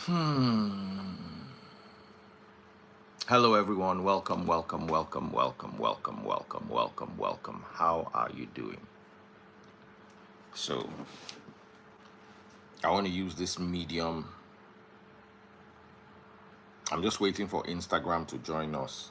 Hello, everyone. Welcome. How are you doing? So, I want to use this medium. I'm just waiting for Instagram to join us.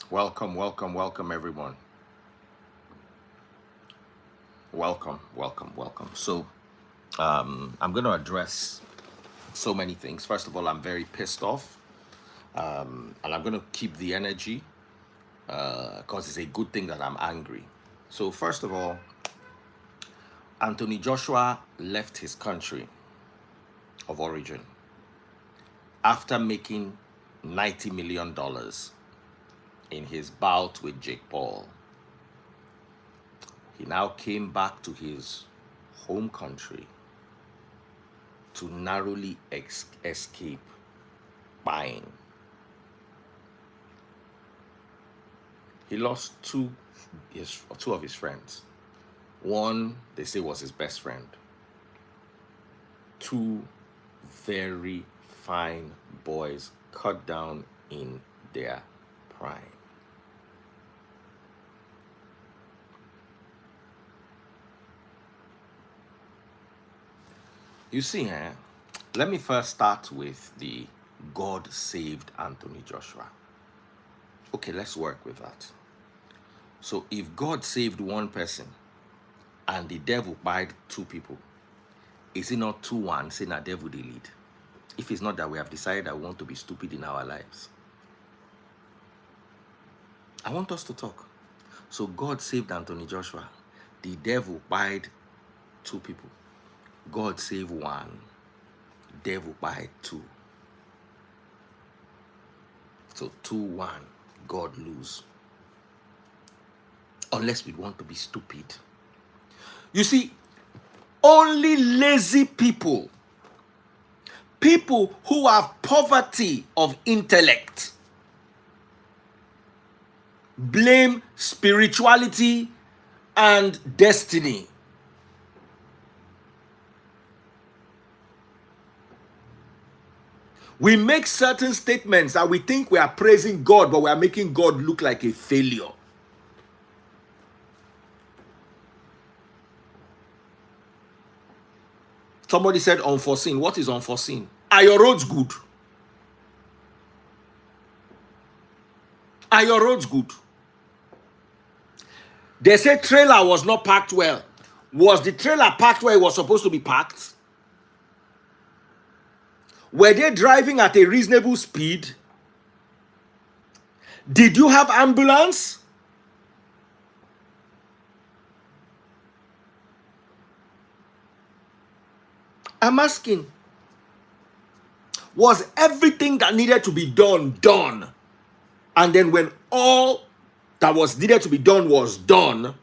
Welcome, everyone. Welcome. So, I'm going to address so many things. First of all, I'm very pissed off, and I'm going to keep the energy because it's a good thing that I'm angry. So, first of all, Anthony Joshua left his country of origin after making $90 million in his bout with Jake Paul. He now came back to his home country to narrowly escape buying. He lost two of his friends. One, they say, was his best friend. Two very fine boys cut down in their prime. You see, let me first start with the God saved Anthony Joshua. Okay, let's work with that. So if God saved one person and the devil bite two people, is it not 2-1 saying that devil they lead? If it's not that we have decided that we want to be stupid in our lives. I want us to talk. So God saved Anthony Joshua. The devil bite two people. God save one. Devil bite two. So 2-1. God lose. Unless we want to be stupid. You see, only lazy people who have poverty of intellect, blame spirituality and destiny. We make certain statements that we think we are praising God, but we are making God look like a failure. Somebody said unforeseen. What is unforeseen? Are your roads good? Are your roads good? They say trailer was not packed well. Was the trailer packed where it was supposed to be packed? Were they driving at a reasonable speed? Did you have ambulance? I'm asking. Was everything that needed to be done? And then when all that was needed to be done was done,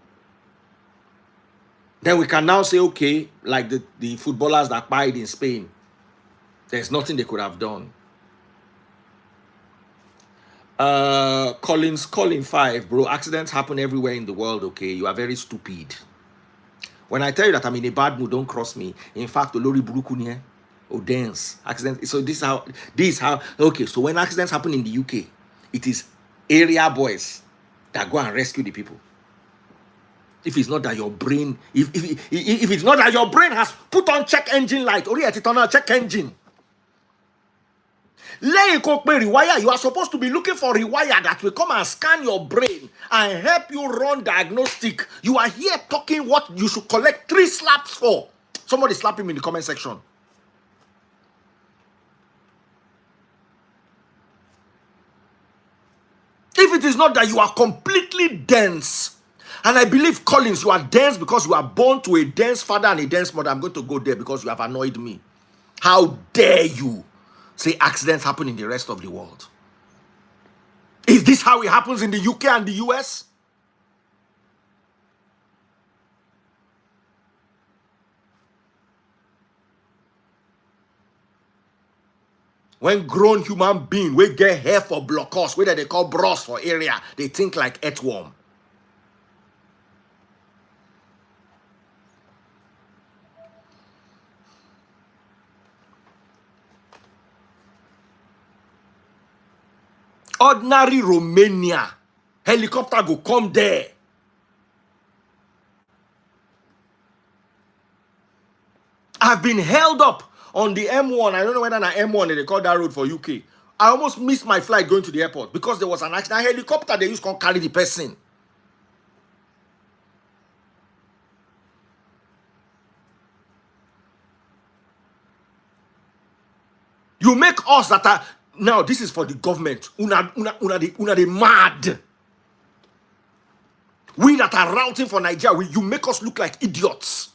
then we can now say, okay, like the footballers that Kpai in Spain, there's nothing they could have done. Colin 5, bro, accidents happen everywhere in the world, okay? You are very stupid. When I tell you that I'm in a bad mood, don't cross me. In fact, Olori Burukunye, dance, accidents. So this is how, okay, so when accidents happen in the UK, it is area boys that go and rescue the people. If it's not that your brain, if it's not that your brain has put on check engine light, or yet it's on a check engine. You are supposed to be looking for rewire that will come and scan your brain and help you run diagnostic. You are here talking what you should collect 3 slaps for. Somebody slap him in the comment section. If it is not that you are completely dense, and I believe, Collins, you are dense because you are born to a dense father and a dense mother. I'm going to go there because you have annoyed me. How dare you say accidents happen in the rest of the world? Is this how it happens in the UK and the US? When grown human being we get hair for blockers, whether they call bros for area, they think like earthworm. Ordinary Romania, helicopter go come there. I've been held up on the M1. I don't know whether an M1 they call that road for UK. I almost missed my flight going to the airport because there was an accident. A helicopter they used to carry the person. You make us that are now. This is for the government. Una they mad. We that are routing for Nigeria, you make us look like idiots.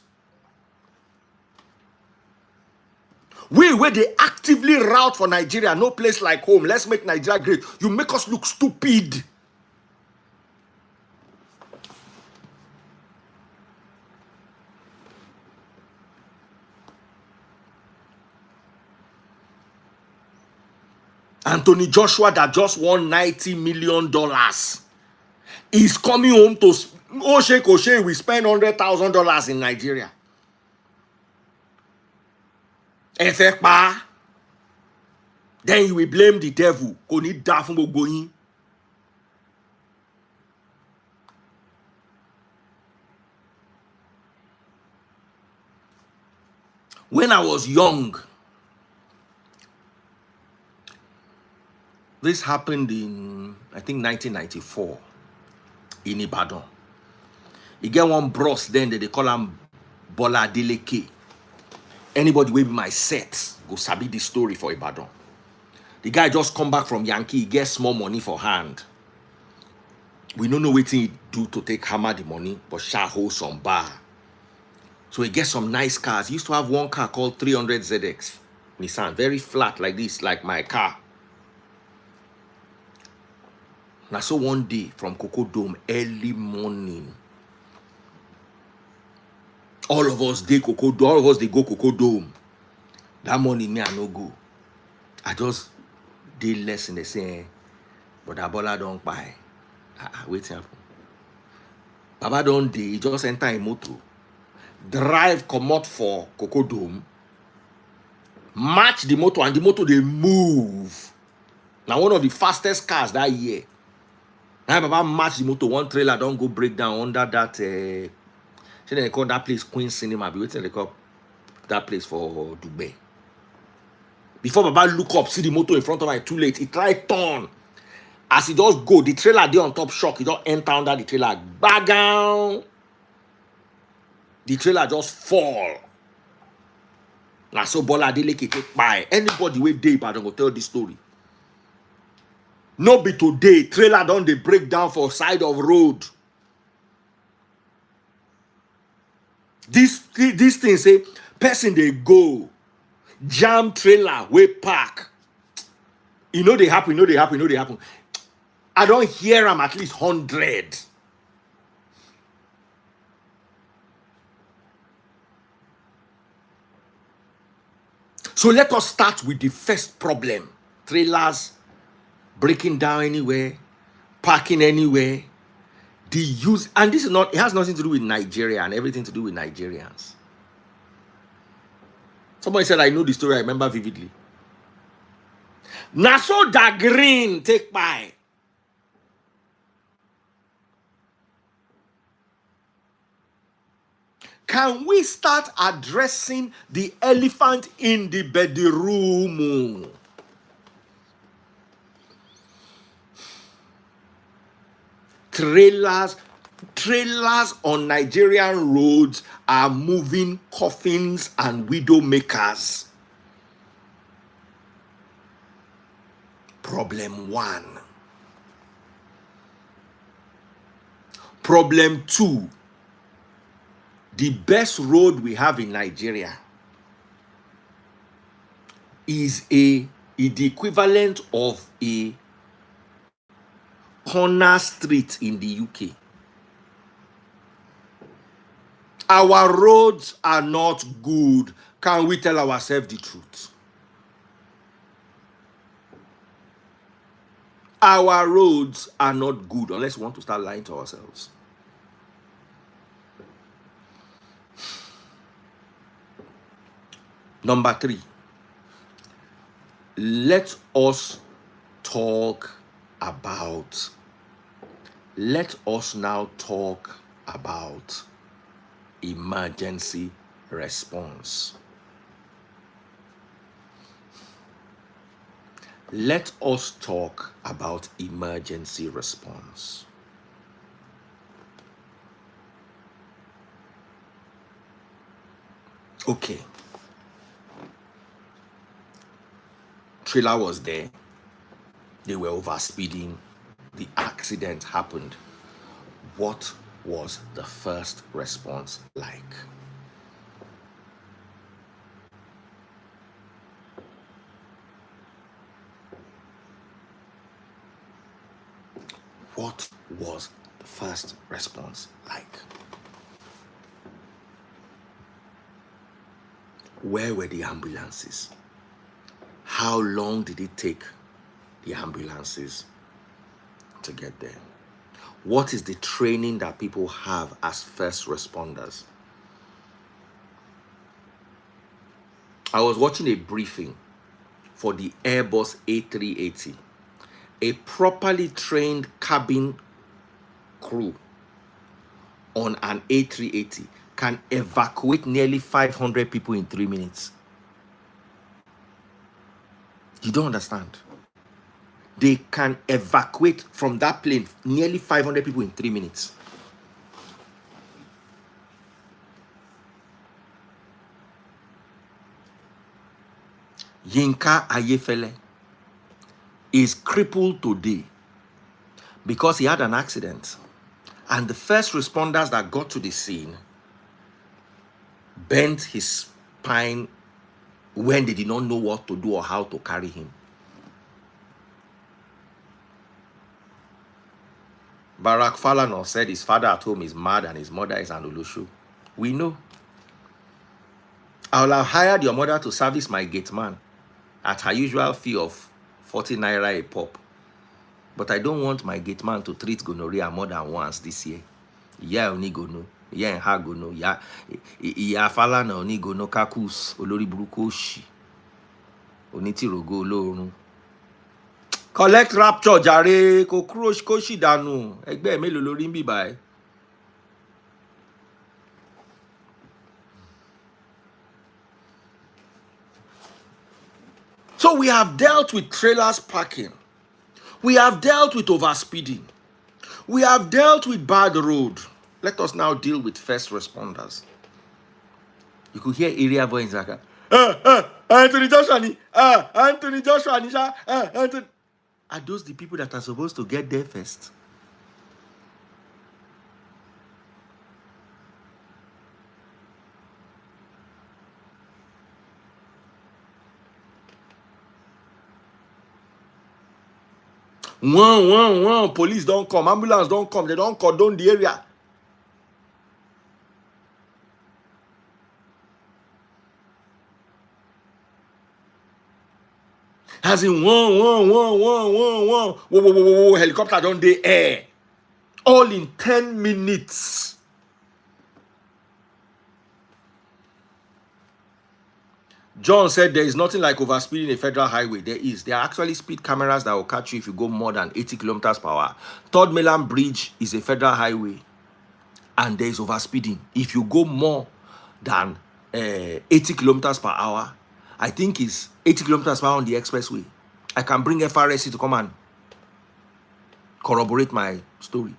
We where they actively route for Nigeria, no place like home. Let's make Nigeria great. You make us look stupid. Anthony Joshua that just won $90 million is coming home to Oshe we spend $100,000 in Nigeria. Kpai. Then you will blame the devil. When I was young, this happened in, I think, 1994 in Ibadan. You get one bros then they call him Bola Decay. Anybody will be my set go sabi this story for Ibadan. The guy just come back from Yankee, he gets small money for hand. We don't know what he do to take hammer the money, but shall hold some bar. So he gets some nice cars. He used to have one car called 300 ZX Nissan, very flat like this, like my car. Now so one day from Cocoa Dome, early morning, all of us they go Cocoa Dome. That morning me I no go. I just did less in the same, but that Bola don't buy. Wait happen. Baba don't dey just enter a motor, drive come out for Cocoa Dome, match the motor, and the motor they move. Now one of the fastest cars that year. Now Baba match the motor, one trailer don't go break down under that. They call that place Queen Cinema. Be waiting they call that place for Dubai. Before Baba look up, see the motor in front of him, too late. He try turn. As he just go, the trailer there on top shock. He just enter under the trailer. Back down. The trailer just fall. Now so Bola Adeleke Kpai. Anybody with day but go tell this story. No be today. Trailer don dey break down for side of road. This thing say person they go jam trailer way park. You know they happen. I don't hear them at least 100. So let us start with the first problem. Trailers breaking down anywhere, parking anywhere. The use, and this is not, it has nothing to do with Nigeria and everything to do with Nigerians. Somebody said, I know the story, I remember vividly. Naso da green take by. Can we start addressing the elephant in the bedroom? Trailers on Nigerian roads are moving coffins and widow makers. Problem 1. Problem 2. The best road we have in Nigeria is the equivalent of a corner street in the UK. Our roads are not good. Can we tell ourselves the truth? Our roads are not good unless we want to start lying to ourselves. Number 3, let us now talk about emergency response. Let us talk about emergency response. Okay. Trailer was there. They were overspeeding. The accident happened. What was the first response like? What was the first response like? Where were the ambulances? How long did it take the ambulances to get there? What is the training that people have as first responders? I was watching a briefing for the Airbus A380. A properly trained cabin crew on an A380 can evacuate nearly 500 people in 3 minutes. You don't understand. They can evacuate from that plane nearly 500 people in 3 minutes. Yinka Ayefele is crippled today because he had an accident, and the first responders that got to the scene bent his spine when they did not know what to do or how to carry him. Barack Falana said his father at home is mad and his mother is an Olushu. We know. I will have hired your mother to service my gate man at her usual fee of 40 naira a pop. But I don't want my gate man to treat gonorrhea more than once this year. Yeah, oni gono. Yeah, ha gono. Yeah, Falana oni gono kakus. Olori buruko shi. Oni ti rogo olorun. Collect rapture jare ko crush ko shi danu. Egbe melo lori nbi bai. So we have dealt with trailers parking. We have dealt with overspeeding. We have dealt with bad road. Let us now deal with first responders. You could hear area boy in Saga. Anthony Joshua, Anthony Joshua, Anthony. Are those the people that are supposed to get there first? One, police don't come, ambulance don't come, they don't cordon the area. As in whoa, helicopter don't dey air. All in 10 minutes. John said there is nothing like overspeeding a federal highway. There is. There are actually speed cameras that will catch you if you go more than 80 kilometers per hour. Third Mainland Bridge is a federal highway, and there is overspeeding. If you go more than 80 kilometers per hour, I think it's 80 kilometers per hour on the expressway. I can bring FRSC to come and corroborate my story.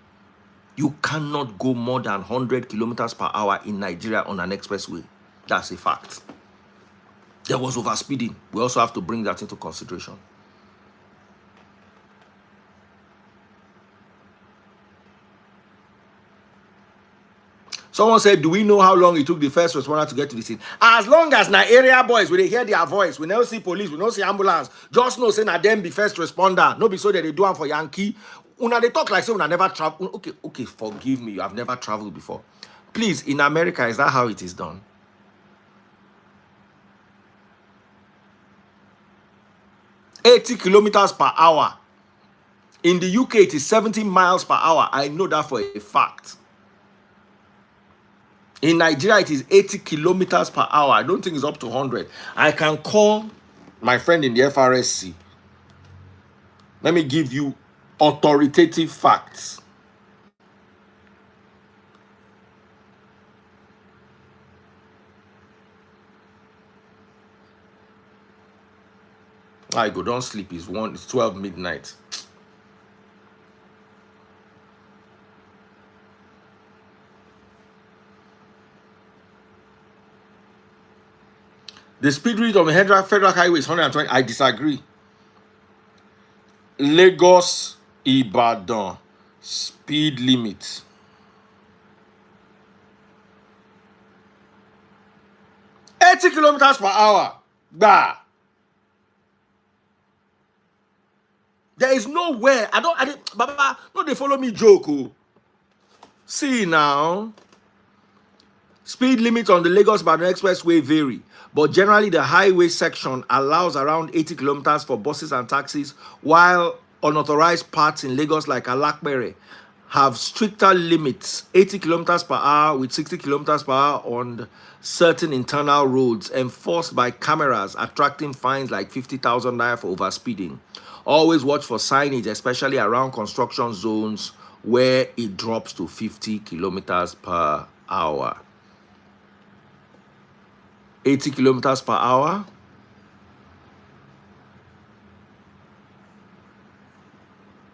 You cannot go more than 100 kilometers per hour in Nigeria on an expressway. That's a fact. There was overspeeding. We also have to bring that into consideration. Someone said, do we know how long it took the first responder to get to the scene? As long as na area boys, when they hear their voice, we never see police, we don't see ambulance. Just know, say na them be first responder. No be so that they do them for Yankee. Una they talk like say una never travel. Okay, forgive me. You have never traveled before. Please, in America, is that how it is done? "80 kilometers per hour. In the UK, it is 70 miles per hour. I know that for a fact. In Nigeria, it is 80 kilometers per hour. I don't think it's up to 100. I can call my friend in the FRSC. Let me give you authoritative facts. I go, don't sleep. It's 12 midnight. The speed limit on the federal highway is 120. I disagree. Lagos, Ibadan, speed limit. 80 kilometers per hour. Bah. There is nowhere. Baba, no, they follow me joke. Oh. See now. Speed limit on the Lagos-Ibadan Expressway vary, but generally the highway section allows around 80 kilometers for buses and taxis, while unauthorized parts in Lagos like Alakpere have stricter limits, 80 kilometers per hour with 60 kilometers per hour on certain internal roads, enforced by cameras attracting fines like 50,000 naira for overspeeding. Always watch for signage, especially around construction zones where it drops to 50 kilometers per hour. 80 kilometers per hour.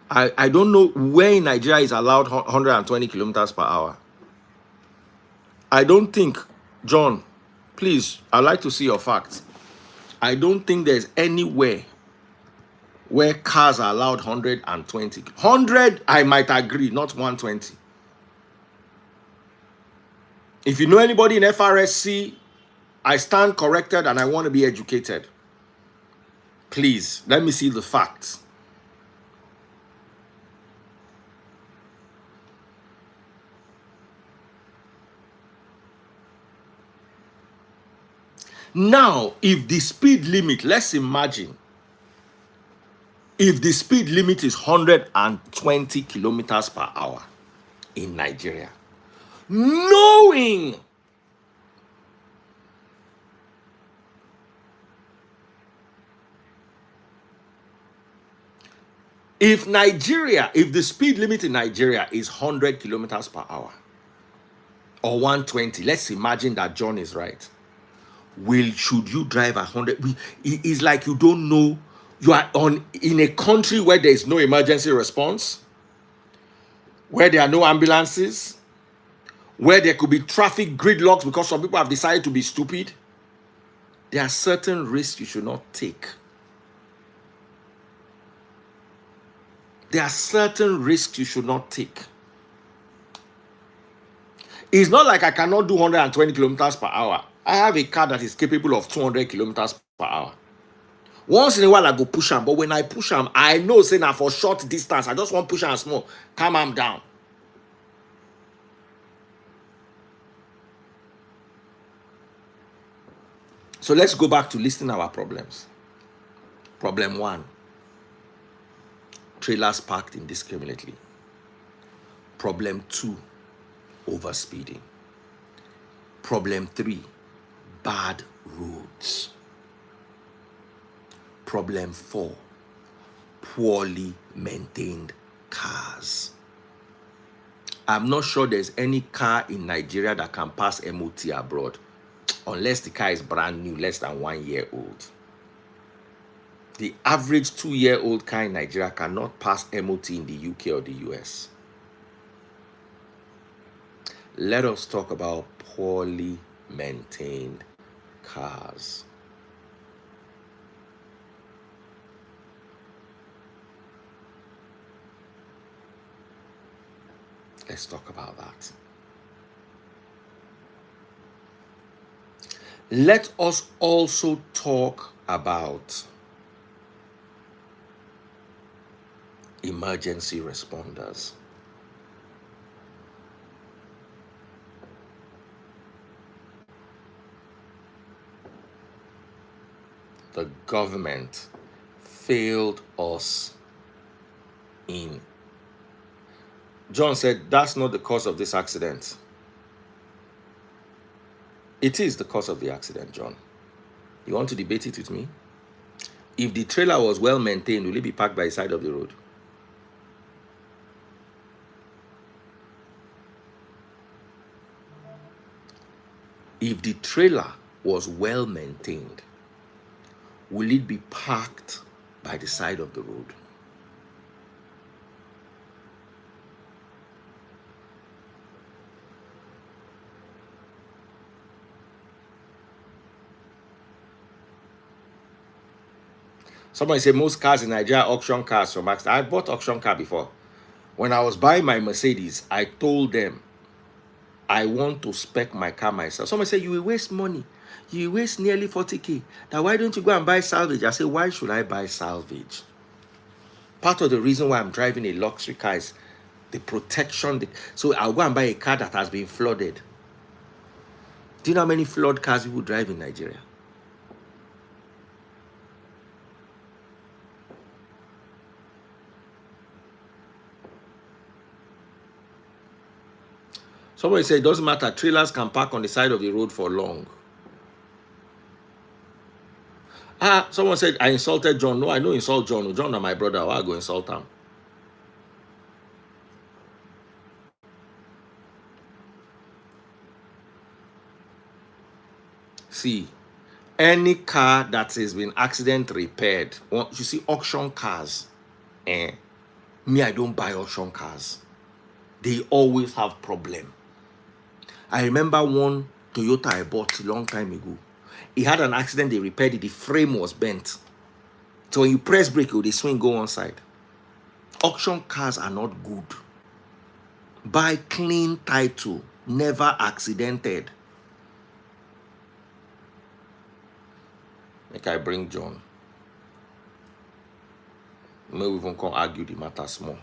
I don't know where in Nigeria is allowed 120 kilometers per hour. I don't think, John, please, I'd like to see your facts. I don't think there's anywhere where cars are allowed 120. 100, I might agree, not 120. If you know anybody in FRSC, I stand corrected and I want to be educated. Please, let me see the facts. Now, if the speed limit, let's imagine, if the speed limit is 120 kilometers per hour in Nigeria, knowing if the speed limit in Nigeria is 100 kilometers per hour or 120, let's imagine that John is right. Should you drive 100? It's like you don't know. You are in a country where there is no emergency response, where there are no ambulances, where there could be traffic gridlocks because some people have decided to be stupid. There are certain risks you should not take. There are certain risks you should not take. It's not like I cannot do 120 kilometers per hour. I have a car that is capable of 200 kilometers per hour. Once in a while, I go push am, but when I push am, I know say now for short distance, I just want push am small, calm am down. So let's go back to listing our problems. Problem 1, trailers parked indiscriminately. Problem 2, overspeeding. Problem 3, bad roads. Problem 4, poorly maintained cars. I'm not sure there's any car in Nigeria that can pass MOT abroad, unless the car is brand new, less than 1 year old. The average 2-year-old car in Nigeria cannot pass MOT in the UK or the US. Let us talk about poorly maintained cars. Let's talk about that. Let us also talk about emergency responders. The government failed us in. John said, that's not the cause of this accident. It is the cause of the accident, John. You want to debate it with me? If the trailer was well maintained, will it be parked by the side of the road? If the trailer was well maintained, will it be parked by the side of the road? Somebody said most cars in Nigeria are auction cars from accident. I bought auction car before. When I was buying my Mercedes, I told them I want to spec my car myself. Somebody said, you will waste money. You will waste nearly 40K. Now, why don't you go and buy salvage? I said, why should I buy salvage? Part of the reason why I'm driving a luxury car is the protection. So I'll go and buy a car that has been flooded. Do you know how many flood cars people drive in Nigeria? Somebody said, it doesn't matter. Trailers can park on the side of the road for long. Someone said, I insulted John. No, I don't insult John. John is my brother. Why I go insult him? See, any car that has been accident repaired, you see auction cars, me, I don't buy auction cars. They always have problem. I remember one Toyota I bought a long time ago. It had an accident, they repaired it, the frame was bent. So when you press brake, the swing go one side. Auction cars are not good. Buy clean title, never accidented. Make I bring John. Maybe we even come argue the matter small.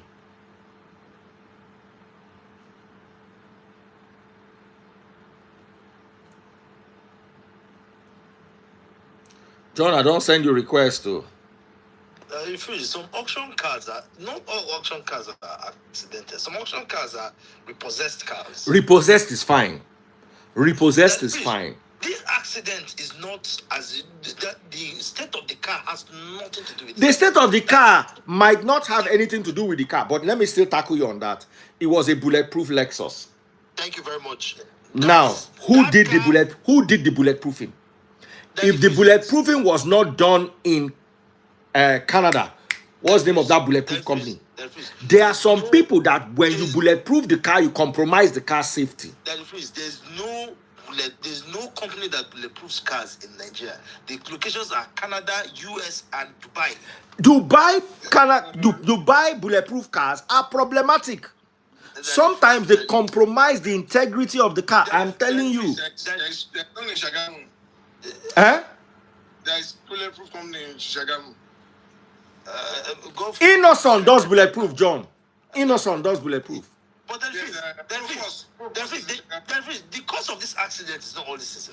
John, I don't send you request to. Some auction cars are not all auction cars are accidental. Some auction cars are repossessed cars. Repossessed is fine. Repossessed is fine. This accident is not as the state of the car has nothing to do with it. The state of the car might not have anything to do with the car, but let me still tackle you on that. It was a bulletproof Lexus. Thank you very much. Now, who did the bulletproofing? If the bulletproofing was not done in Canada, what's the name of that bulletproof company? There are some people that when you bulletproof the car, you compromise the car safety. There's no company that bulletproofs cars in Nigeria. The locations are Canada, US, and Dubai. Dubai bulletproof cars are problematic. Sometimes they compromise the integrity of the car. I'm telling you. There's bulletproof company in Shagamu. Innocent does bulletproof, John. Innocent does bulletproof. But the cause of this accident is not all this is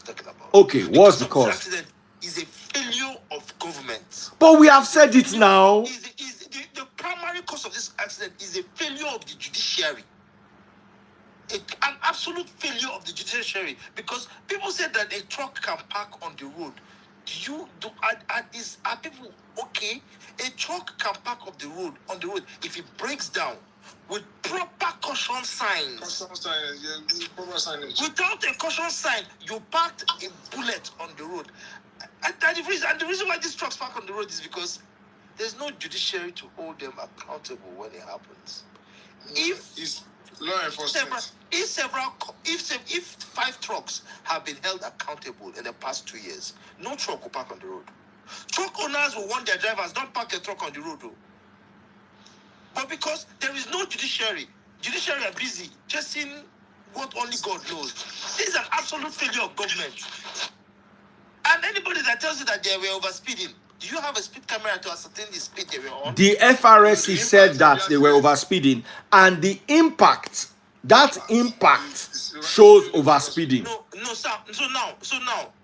talking about. Okay, what's the cause? This accident is a failure of government. But we have said it now. The primary cause of this accident is a failure of the judiciary. An absolute failure of the judiciary, because people said that a truck can park on the road. Are people okay? A truck can park on the road if it breaks down with proper caution signs. Proper signage. Without a caution sign, you parked a bullet on the road. And the reason why these trucks park on the road is because there's no judiciary to hold them accountable when it happens. It's law enforcement. If 5 trucks have been held accountable in the past 2 years, no truck will park on the road. Truck owners will want their drivers don't park a truck on the road, though. But because there is no judiciary are busy chasing what only God knows. This is an absolute failure of government. And anybody that tells you that they were overspeeding, do you have a speed camera to ascertain the speed they were on? The FRSC said that they were overspeeding, and the impact shows overspeeding. No, sir. So now,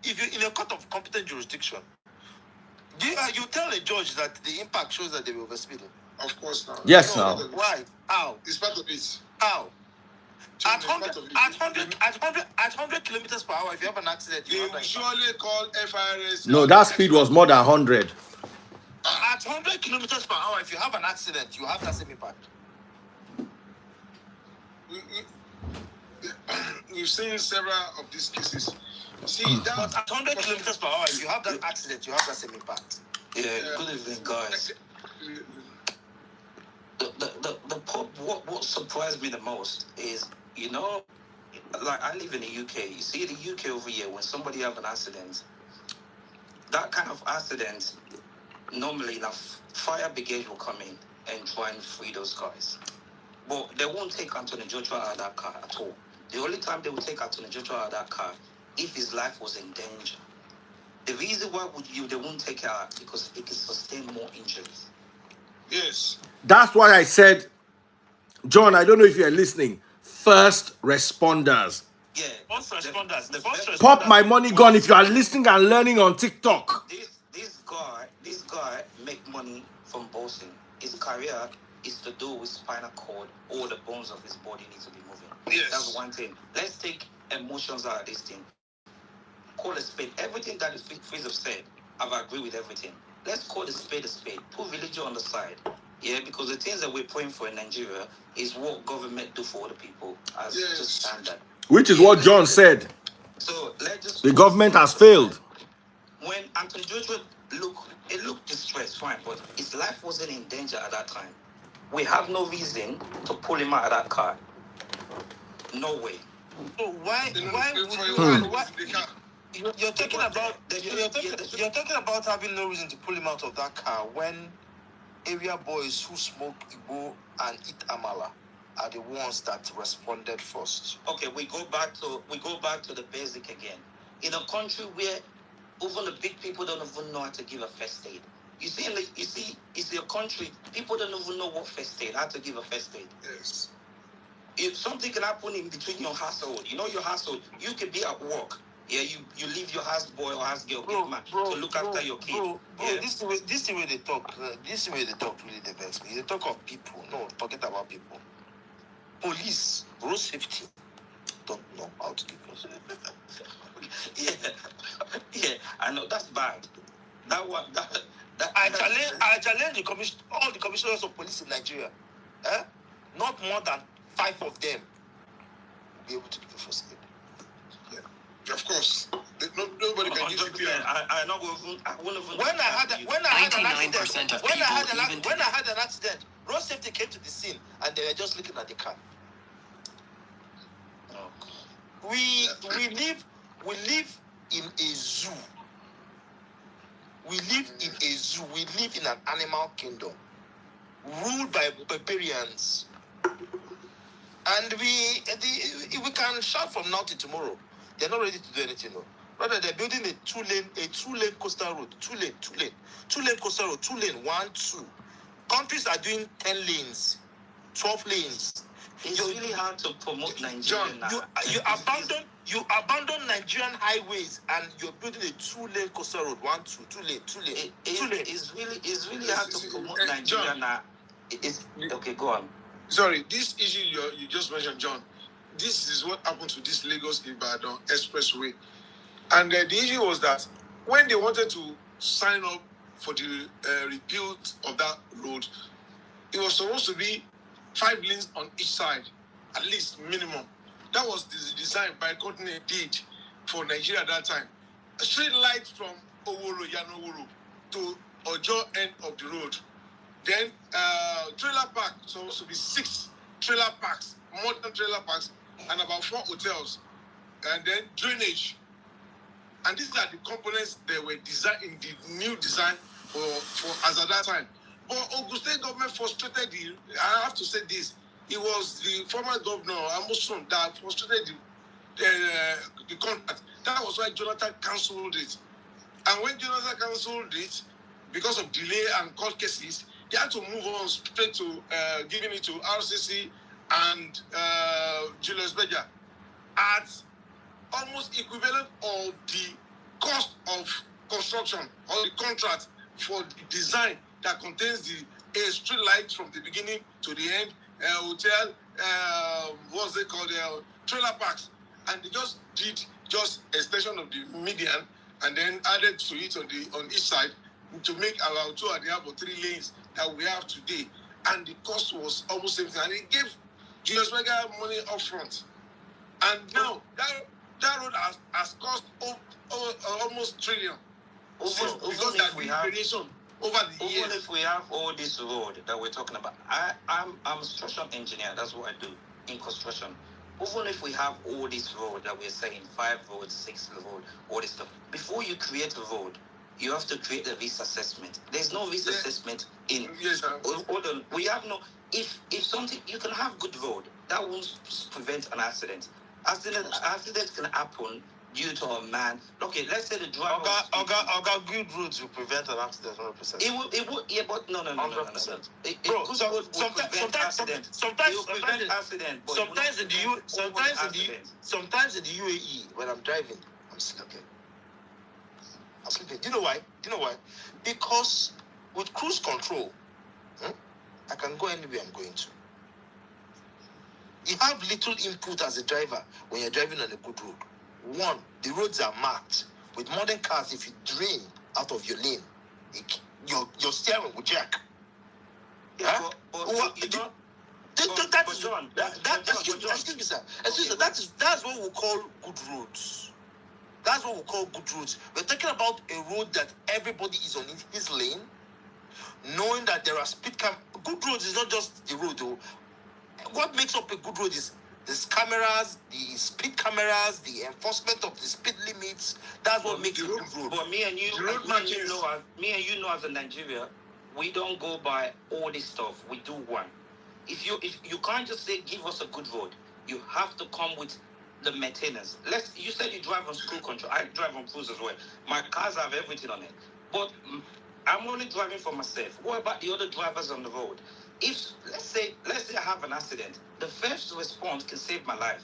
if you're in a court of competent jurisdiction, you tell a judge that the impact shows that they were overspeeding. Of course not. Yes, No, now. why? How? It's part of it. How? John, At it's part 100, of it. at 100 kilometers per hour, if you have an accident, They you will have that. surely call FIRS. No, that speed was more than 100. At 100 kilometers per hour, if you have an accident, you have that same impact. We've seen several of these cases. See, But at 100 kilometers per hour, if you have that accident, you have that same impact. Yeah, good evening, guys. What surprised me the most is, like I live in the UK. You see, the UK over here, when somebody have an accident, that kind of accident, normally enough, fire brigade will come in and try and free those guys. But they won't take Anthony Joshua out of that car at all. The only time they will take Anthony Joshua out of that car if his life was in danger. The reason why they won't take it out because it can sustain more injuries. yes. That's why I said, John, I don't know if you're listening. First responders. Yeah. First responders. Pop my money gun if you are listening and learning on TikTok. This guy make money from boxing. His career is to do with spinal cord. All the bones of his body need to be moving. Yes. That's one thing. Let's take emotions out of this thing. Call a spade. Everything that is Freeze have said, I've agreed with everything. Let's call a spade a spade. Put religion on the side. Yeah, because the things that we're praying for in Nigeria is what government do for other people as just standard. Which is what John said. So let's just The government has failed. When Anthony Joshua looked distressed, fine, but his life wasn't in danger at that time. We have no reason to pull him out of that car. No way. So why would you're talking about having no reason to pull him out of that car when area boys who smoke Igbo and eat amala are the ones that responded first? Okay, we go back to the basic again. In a country where even the big people don't even know how to give a first aid. You see a country, people don't even know what first aid, how to give a first aid. Yes. If something can happen in between your household, your household, you could be at work. Yeah, you leave your house boy or house girl to look after your kid. This is the way they talk. This is the way they talk really depends me. They talk of people. No, forget about people. Police, road safety, don't know how to do it. Yeah, I know that's bad. I challenge all the commissioners of police in Nigeria. Not more than 5 of them will be able to do the first aid. Yeah. Of course. Nobody can give CPR. I know. I wouldn't even. When I had an accident, road safety came to the scene and they were just looking at the car. Oh. We live in a zoo. We live in a zoo. We live in an animal kingdom ruled by barbarians. And we can shout from now to tomorrow. They're not ready to do anything. No. Rather, they're building a two-lane coastal road. Two-lane coastal road. 2 lane, 1, 2. Countries are doing 10 lanes, 12 lanes. It's really hard to promote Nigeria now. You abandon Nigerian highways and you're building a 2-lane coastal road. 1, 2, 2 lane. It's really hard to promote Nigeria now. Okay, go on. Sorry, this issue you just mentioned, John. This is what happened to this Lagos-Ibadan expressway. And the issue was that when they wanted to sign up for the rebuild of that road, it was supposed to be 5 lanes on each side, at least minimum. That was the design by company did for Nigeria at that time. A straight light from Oworo, Yanoworo to Ojo end of the road. Then trailer park, supposed to be 6 trailer parks, modern trailer parks, and about 4 hotels. And then drainage. And these are the components that were designed in the new design for as at that time. But Ogun State government frustrated I have to say this, it was the former governor, Amosun, that frustrated the contract. That was why Jonathan cancelled it. And when Jonathan cancelled it, because of delay and court cases, they had to move on straight to giving it to RCC and Julius Berger at almost equivalent of the cost of construction or the contract for the design that contains the a street light from the beginning to the end, hotel, what's it called, trailer parks, and they just did just extension of the median and then added to it on each side to make about 2 and a half or 3 lanes that we have today, and the cost was almost same thing, and it gave Julius Berger money up front, and now that road has cost almost trillion. Because that variation over the years. Even if we have all this road that we're talking about, I'm a construction engineer. That's what I do in construction. Even if we have all this road that we're saying, 5 roads, 6 road, all this stuff, before you create a road, you have to create a risk assessment. There's no risk assessment in. Yes, sir. Hold on. We have no. If something, you can have good road that won't prevent an accident. Accidents can happen due to a man. Okay, let's say the driver. Good roads will prevent an accident 100%. It will. Yeah, but no. 100%. Bro, sometimes in the UAE when I'm driving, I'm sleeping. Do you know why? Because with cruise control, I can go anywhere I'm going to. You have little input as a driver when you're driving on a good road. One, the roads are marked. With modern cars, if you drain out of your lane, your steering will jack. Excuse me, sir. That's what we call good roads. That's what we call good roads. We're talking about a road that everybody is on his lane, knowing that there are speed Good roads is not just the road, though. What makes up a good road is the cameras, the speed cameras, the enforcement of the speed limits. That's what makes a good road. But me and you know, as a Nigeria, we don't go by all this stuff. We do one. If you can't just say give us a good road, you have to come with the maintenance. You said you drive on school control. I drive on cruise as well. My cars have everything on it. But I'm only driving for myself. What about the other drivers on the road? If let's say I have an accident, the first response can save my life,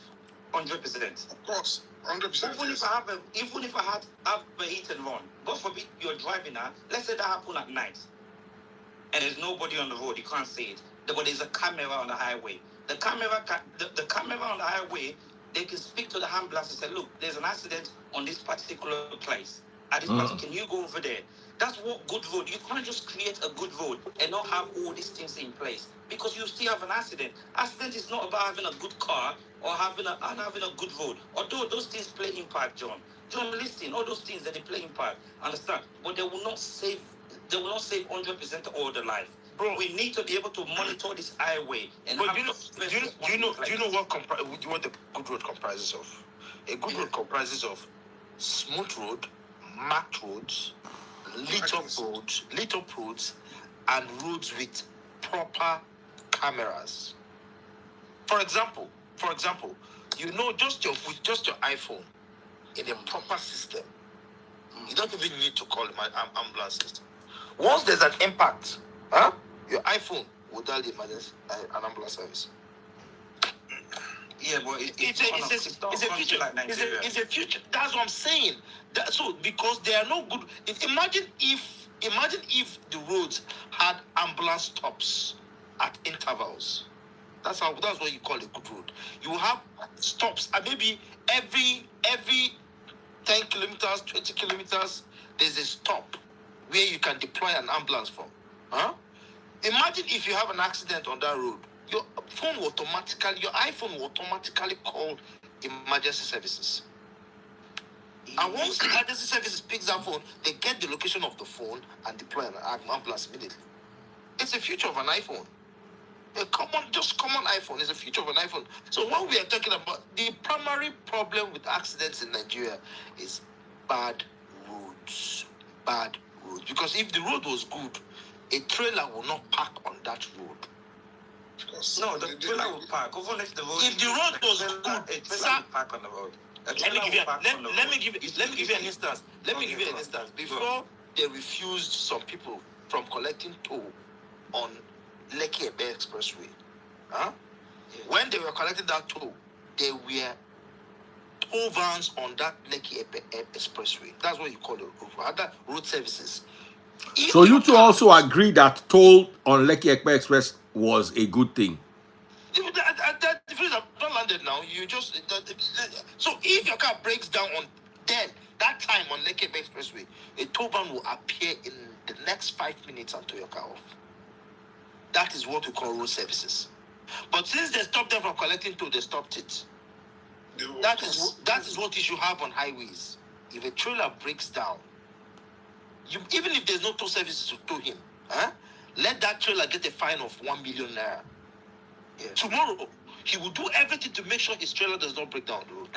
100%. Of course, 100%. Even if I have a hit and run, God forbid you're driving now. Let's say that happened at night, and there's nobody on the road. You can't see it. But there's a camera on the highway. The camera on the highway, they can speak to the ambulance and say, look, there's an accident on this particular place. Can you go over there? That's what good road. You can't just create a good road and not have all these things in place, because you still have an accident. Accident is not about having a good car or having a good road. Although those things play impact, John, listen, all those things that they play impact, understand? But they will not save 100% of all the life. Bro, we need to be able to monitor this highway. And do you know what the good road comprises of? A good road comprises of smooth road, marked roads, lit up roads, and roads with proper cameras. For example, with just your iPhone in a proper system, you don't even need to call an ambulance system. Once there's an impact, your iPhone will dial the emergency an ambulance service. Yeah, but it's a future. That's what I'm saying. Because there are no good. Imagine if the roads had ambulance stops at intervals. That's what you call a good road. You have stops, and maybe every 10 kilometers, 20 kilometers, there's a stop where you can deploy an ambulance from. Imagine if you have an accident on that road. Your iPhone will automatically call emergency services. And once the emergency services picks that phone, they get the location of the phone and deploy an ambulance immediately. It's the future of an iPhone. A common iPhone is the future of an iPhone. So what we are talking about, the primary problem with accidents in Nigeria is bad roads. Because if the road was good, a trailer will not park on that road. No, the trailer will park. Even if the road was good, sir, park on the road. Let me give you an instance. Before they refused some people from collecting toll on Lekki Ebe Expressway, when they were collecting that toll, there were toll vans on that Lekki Ebe Expressway. That's what you call it. Other road services If So your you two car- also agree that toll on Lekki Ekpe Express was a good thing? That difference have not landed now. You just so if your car breaks down on then that time on Lekki Expressway, a tow van will appear in the next 5 minutes and tow your car off. That is what we call road services. But since they stopped them from collecting toll, they stopped it. That is what you should have on highways. If a trailer breaks down, even if there's no tow services to tow him, let that trailer get a fine of 1 million naira. Yeah. Tomorrow, he will do everything to make sure his trailer does not break down the road.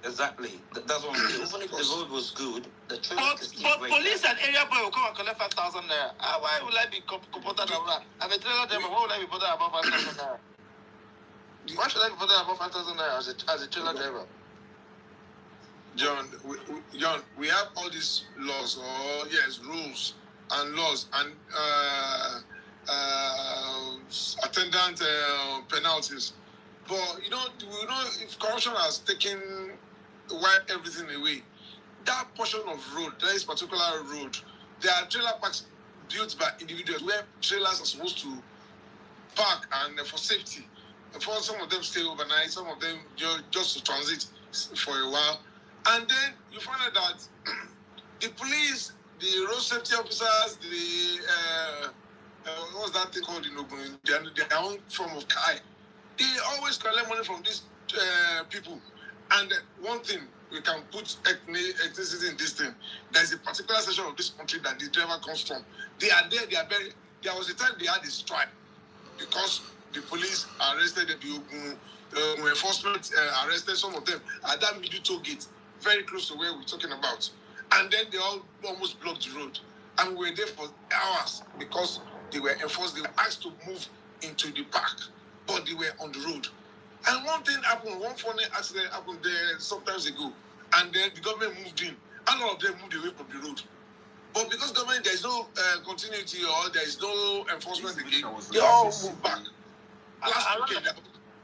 Exactly. That's what I'm saying. Even if the road was good, the trailer But can still break police down. and area boy will come and collect 5,000 naira. Why will I be bothered about that? I'm a trailer driver. Why will I be bothered about 5,000 naira? Why should I be bothered about 5,000 naira as a trailer driver? John, John, we have all these laws, or yes, rules and laws and attendant penalties. But if corruption has wiped everything away, that portion of road, that is particular road, there are trailer parks built by individuals where trailers are supposed to park and for safety. For some of them stay overnight, some of them just to transit for a while. And then you find out that the police, the road safety officers, what's that thing called in Ogun? Their own form of Kpai. They always collect money from these people. And one thing, we can put ethnicity in this thing. There's a particular section of this country that the driver comes from. They are there, there was a time they had a strike because the police arrested the Ogun enforcement arrested some of them at that middle toll gate, very close to where we're talking about. And then they all almost blocked the road. And we were there for hours because they were enforced. They were asked to move into the park, but they were on the road. And one thing happened, one funny accident happened there sometimes ago. And then the government moved in. And all of them moved away from the road. But because government, there is no continuity or there is no enforcement again, they all moved back.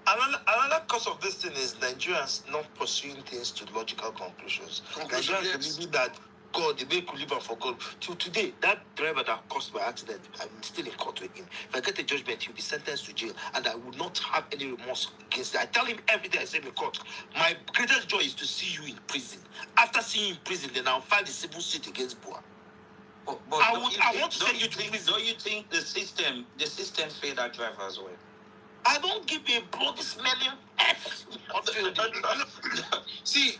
Another cause of this thing is Nigerians not pursuing things to logical conclusions. Nigerians believing that God, the way we live and for God. Till today, that driver that caused my accident, I'm still in court with him. If I get a judgment, he'll be sentenced to jail, and I will not have any remorse against it. I tell him every day, I say in the court, my greatest joy is to see you in prison. After seeing you in prison, then I'll file the civil suit against Boa. But I want to send you to prison. Don't you think the system failed that driver as well? I don't give a bloody smelling F. See,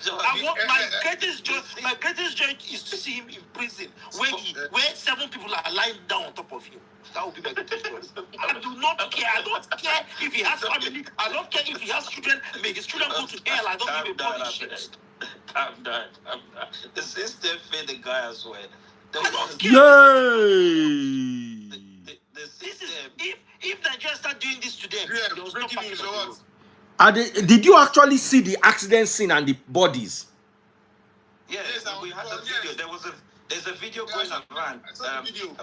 my greatest joy is to see him in prison where 7 people are lying down on top of him. That would be my greatest joy. I do not care. I don't care if he has family. I don't care if he has children. May his children go to hell. I don't give a bloody shit. I'm done. The system failed the guy as well. Yay! The system. If Nigeria start doing this to them, they will stop parking on the road. Did you actually see the accident scene and the bodies? Yes, we had the video. There's a video going around.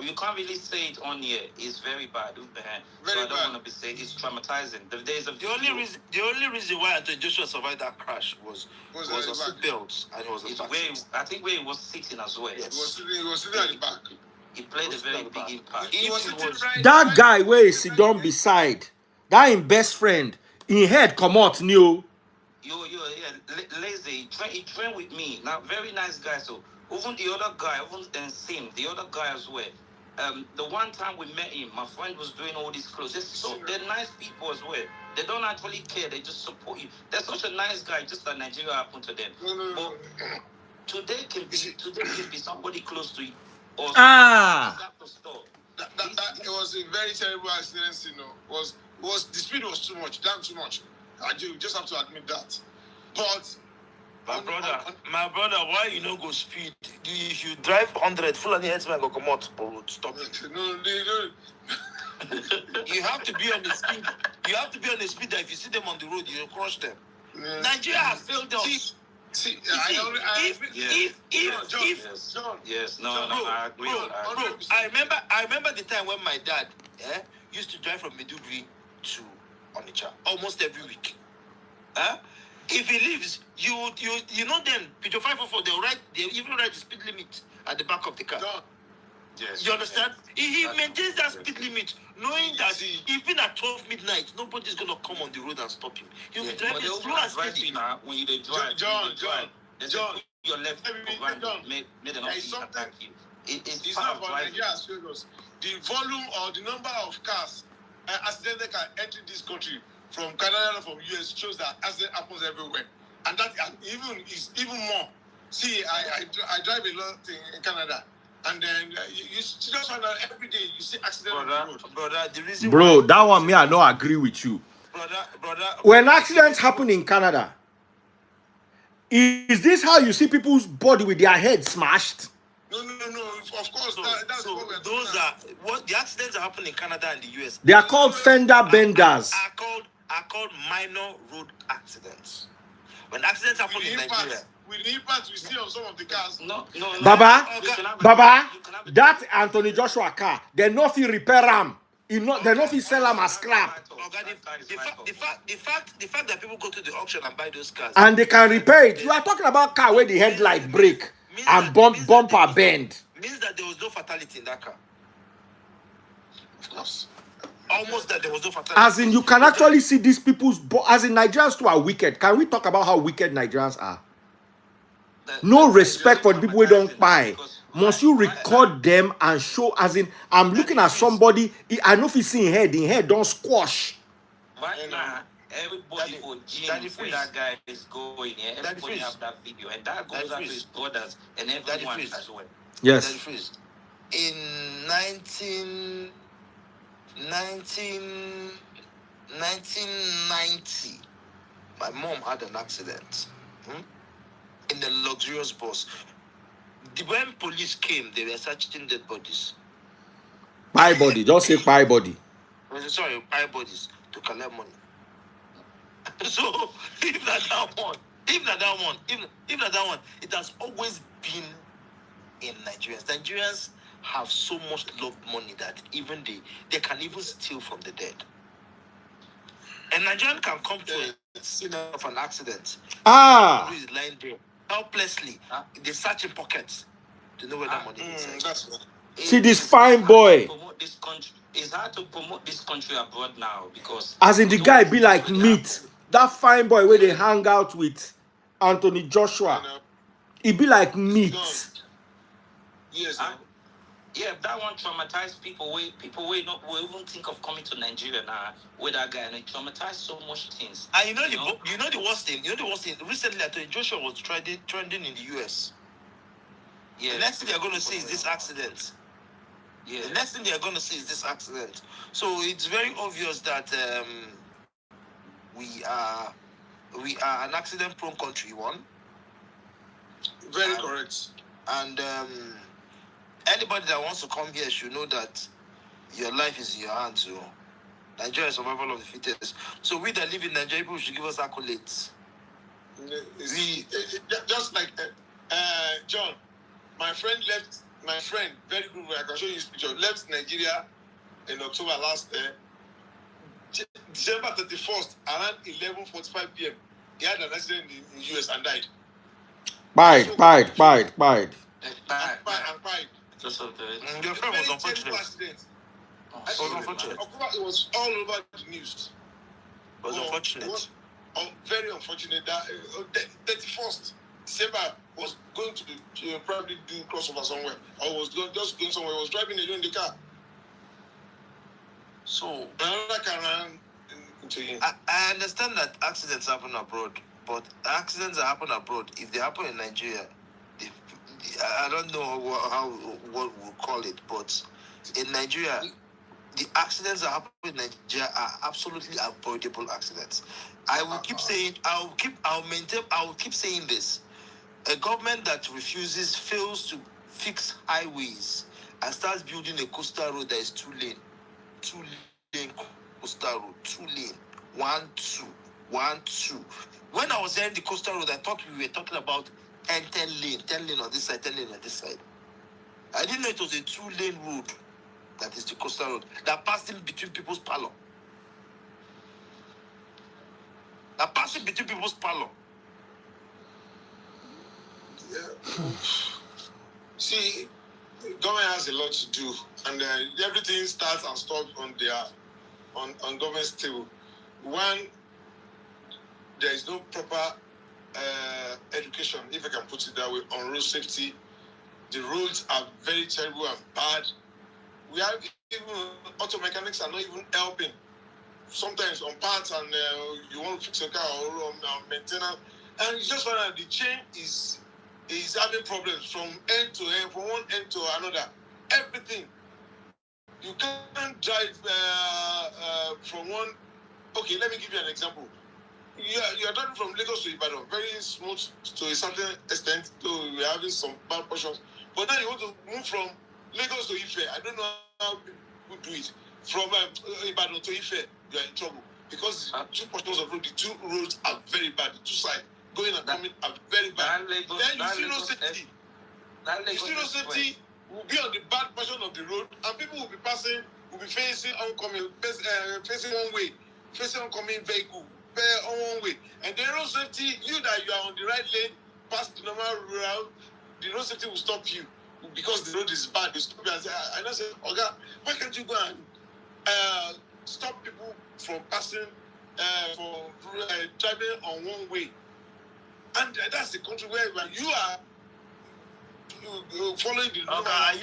You can't really say it on here. It's very bad. So I don't want to be saying it's traumatizing. The only reason why Judicial survived that crash was a seatbelt, and it was a I think where he was sitting as well. Yes. He was sitting at the back. He played a very big impact. That guy where he sit down beside, that him best friend, in head come out new. Lazy. He trained with me. Now, very nice guy. So even the other guy, the other guy as well. The one time we met him, my friend was doing all these clothes. They're nice people as well. They don't actually care. They just support you. They're such a nice guy. Just that Nigeria happened to them. No. Today can be somebody close to you. Or It was a very terrible accident. The speed was too much, damn too much. You just have to admit that. But my brother, why you no go speed? If you drive 100, full of the headsman go come out, stop it. No. You have to be on the speed. You have to be on the speed that if you see them on the road, you crush them. Yeah. Nigeria has failed us. I agree. I remember the time when my dad used to drive from Maiduguri to Onitsha almost every week. If he leaves, you know them, Pito 544, they even write the speed limit at the back of the car. Yes. You understand? He That's maintains that true. speed limit, knowing that even at 12 midnight, nobody's gonna come on the road and stop him. He'll be driving slow and steady. When you dey drive, John, put your left hand John, made them there not is something. attack you. It's It's part not of about driving. Nigeria as famous. The volume or the number of cars accidents can enter this country from Canada and from US shows that accident happens everywhere, and that is even more. See, I drive a lot in Canada, and then you just find out every day you see accidents on the road. Brother, the reason Bro, why, that one me I don't agree with you. brother, When accidents happen in Canada, is this how you see people's body with their head smashed? No. Of course, so, that's so what we're those talking are what the accidents that happen in Canada and the US They are called fender benders. are called minor road accidents. When accidents happen in Nigeria, with the impact we see on some of the cars. No. Baba, You can have Baba, you can have that Anthony Joshua car, they no fit repair am. They no fit sell am as scrap. the fact that people go to the auction and buy those cars And they can repair it. You are talking about car where the headlight break and bumper bend. means that there was no fatality in that car. Of course. Almost that there was no fatality. As in, you can actually see these people's... As in, Nigerians too are wicked. Can we talk about how wicked Nigerians are? No respect for the people who don't buy. Must you record them and show? As in, I'm looking at somebody, I know if he's seeing head, in head don't squash. Right now, everybody for James where that guy is going, everybody have that video, and that goes out to his brothers and everyone as well. Yes. In 1990, my mom had an accident in a luxurious bus. When police came, they were searching dead bodies. Pie body, just say pie body. Sorry, pie bodies to collect money. So if that one, it has always been in Nigerians. Nigerians have so much love money that even they can even steal from the dead. A Nigerian can come to a scene of an accident. Who is lying there helplessly? They search in pockets to know where that money is. See this fine boy. It's hard to promote this country abroad now because as in the guy be like meat. That fine boy where they hang out with Anthony Joshua. He be like meat. Yes. Yeah, that one traumatized people. People will even think of coming to Nigeria now with that guy, and it traumatized so much things. And you know the worst thing. Recently, Anthony Joshua was trending in the US. Yeah. The next thing they're going to see is this accident. Yeah. The next thing they're going to see is this accident. So it's very obvious that we are an accident-prone country. One. Very correct. And anybody that wants to come here should know that your life is in your hands. So Nigeria is survival of the fittest. So we that live in Nigeria, people should give us accolades. Just like John, my friend, very good, I can show you his picture, left Nigeria in October last year. December 31st, around 11:45 p.m., he had an accident in the US and died. Bite. Your friend was unfortunate. It was all over the news. It was unfortunate. Very unfortunate that 31st December was going to probably do crossover somewhere, or was just going somewhere. Was driving alone in the car. So another car ran into him. I understand that accidents happen abroad, but accidents that happen abroad, if they happen in Nigeria, I don't know what we'll call it, but in Nigeria, the accidents that happen in Nigeria are absolutely avoidable accidents. I will keep saying, I will keep saying this. A government that fails to fix highways and starts building a coastal road that is two lane coastal road, 2 lane, 1 2 1 2. When I was hearing the coastal road, I thought we were talking about 10 lane on this side, 10 lane on this side. I didn't know it was a 2 lane road. That is the coastal road that passed in between people's parlor. Yeah. See, government has a lot to do, and everything starts and stops on their on government's table. One, there is no proper education, if I can put it that way, on road safety. The roads are very terrible and bad. We have even auto mechanics are not even helping. Sometimes on parts, and you want to fix your car or on maintenance, and you just find out the chain is having problems from end to end, from one end to another. Everything. You can't drive from one. Okay, let me give you an example. You're driving from Lagos to Ibadan, very smooth to a certain extent, though we're having some bad portions. But now you want to move from Lagos to Ife. I don't know how people do it. From Ibadan to Ife, you're in trouble. Because the two portions of road, the two roads are very bad. The two sides, going and coming, are very bad. Then you see no safety. You see no safety, will be on the bad portion of the road, and people will be passing, will be facing oncoming, facing one way, facing oncoming vehicle, on one way. And the road safety, you that you are on the right lane, past the normal route, the road safety will stop you because the road is bad. They stop you and say, I don't say, Oga, why can't you go and stop people from passing, from driving on one way? And that's the country where you are following the normal. Are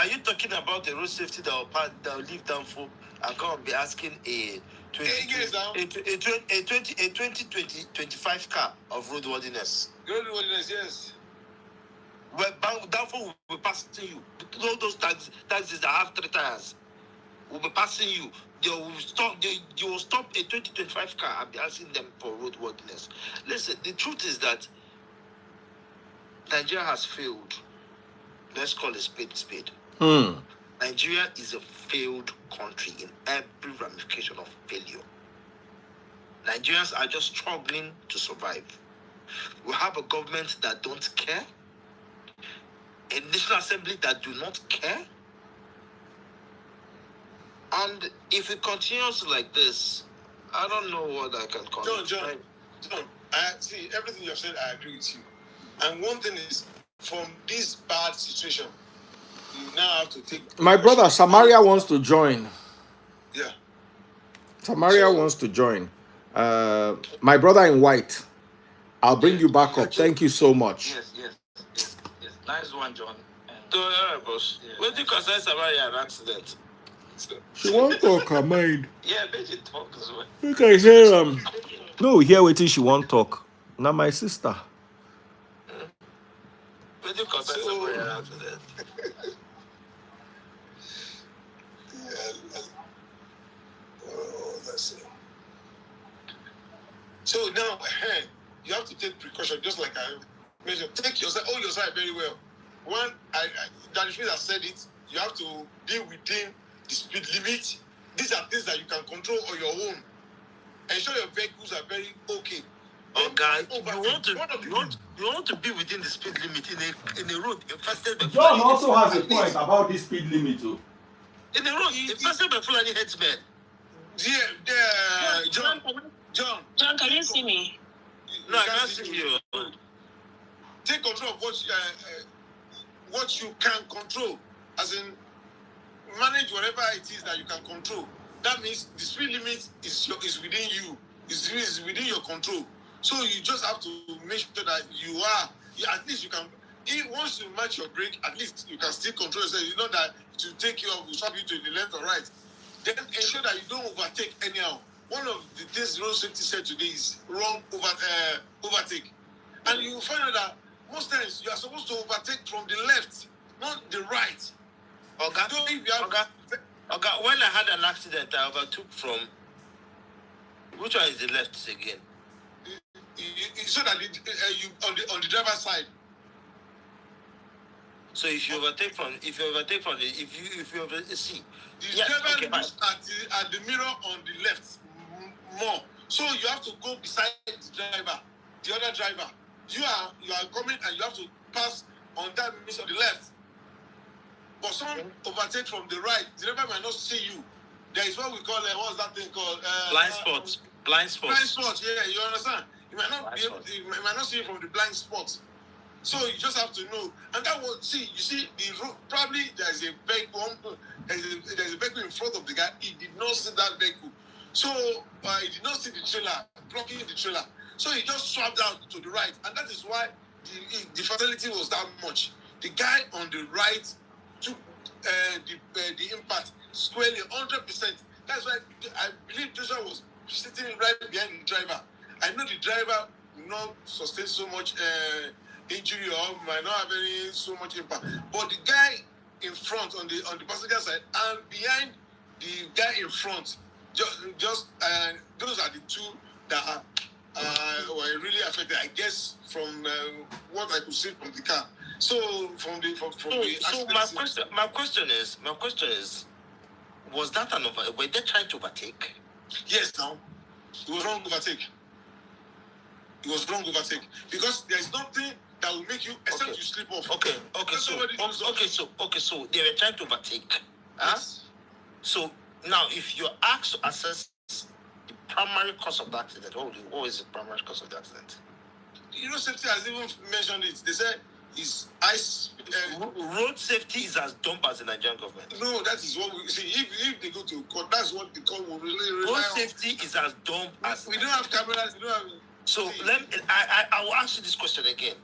you talking about the road safety that will leave down for and come and be asking a 2025 car of roadworthiness? Roadworthiness, yes. Well, downfall will be passing you. All those taxis that have 3 tires will be passing you. They will stop a 2025 car and be asking them for roadworthiness. Listen, the truth is that Nigeria has failed. Let's call a spade. Nigeria is a failed country in every ramification of failure. Nigerians are just struggling to survive. We have a government that don't care, a National Assembly that do not care, and if it continues like this, I don't know what I can call it. John, I see everything you've said. I agree with you. And one thing is, from this bad situation, you now have to take. My brother Samaria wants to join. Yeah. Samaria wants to join. My brother in white. I'll bring you back up. Thank you so much. Yes. Nice one, John. Boss. What do you consider Samaria an accident? She won't talk her mind. Yeah, Betty talk as well. You can hear No, hear what she won't talk. Now my sister. What do you consider Samaria an accident? Let's see. So now, you have to take precaution, just like I mentioned. Take your side, hold your side very well. One, Danny has said it. You have to be within the speed limit. These are things that you can control on your own. Ensure your vehicles are very okay. Okay, you want to be within the speed limit in a road infested by John also has a point about this speed limit too. In a road infested by Fulani headsmen. Yeah, John, can you see me? No, I can't see you. Take control of what you can control, as in manage whatever it is that you can control. That means the speed limit is within you, is within your control. So you just have to make sure that at least you can. Once you match your brake, at least you can still control yourself. You know that to take you off will swap you to the left or right. Then ensure that you don't overtake anyhow. One of the things road safety said today is wrong overtake. And you will find out that most times you are supposed to overtake from the left, not the right. Okay. When I had an accident, I overtook from. Which one is the left again? So that you on the driver's side. So if you overtake from the Driver looks at the mirror on the left more. So you have to go beside the driver, the other driver. You are coming and you have to pass on that means on the left. But some overtake from the right. The driver might not see you. There is what we call what's that thing called? Blind spots. Blind spots. Yeah, you understand. You might not see you from the blind spots. So you just have to know. And that was, see, you see, the road, probably there's a vehicle, there's a vehicle in front of the guy. He did not see that vehicle. So he did not see the trailer, blocking the trailer. So he just swapped out to the right. And that is why the fatality was that much. The guy on the right took the impact squarely, 100%. That's why I believe Joshua was sitting right behind the driver. I know the driver will not sustain so much injury or might not have so much impact. But the guy in front on the passenger side and behind the guy in front, just those are the two that were really affected. I guess from what I could see from the car. So from the so my question is, was that were they trying to overtake? Yes, now it was wrong overtake. It was wrong overtake because there is nothing that will make you except you slip off. Okay. So they were trying to overtake. Yes. So now, if you're asked to assess the primary cause of the accident, what is the primary cause of the accident? Safety has even mentioned it. They said it's ice. Road safety is as dumb as the Nigerian government. No, that is what we see. If they go to court, that's what the court will really rely on. Road safety is as dumb as. We don't have cameras. We don't have. So I will ask you this question again.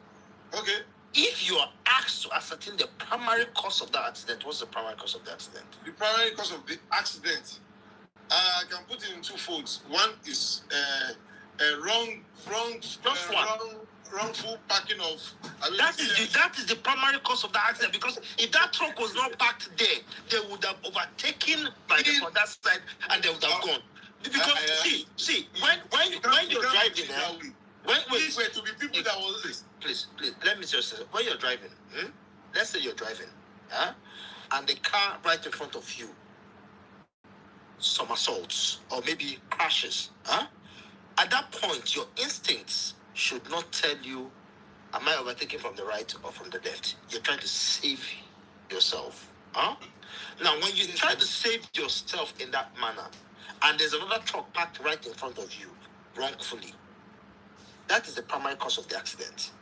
Okay. If you are asked to ascertain the primary cause of the accident, what's the primary cause of the accident? The primary cause of the accident, I can put it in two folds. One is wrongful parking of. That is the primary cause of the accident, because if that truck was not parked there, they would have overtaken by the other side and they would have gone. Because when you're driving, these were to be people that was this. Please, let me just say, when you're driving, let's say you're driving, and the car right in front of you somersaults or maybe crashes, at that point, your instincts should not tell you, am I overtaking from the right or from the left? You're trying to save yourself. Now, when you try to save yourself in that manner, and there's another truck parked right in front of you, wrongfully, that is the primary cause of the accident.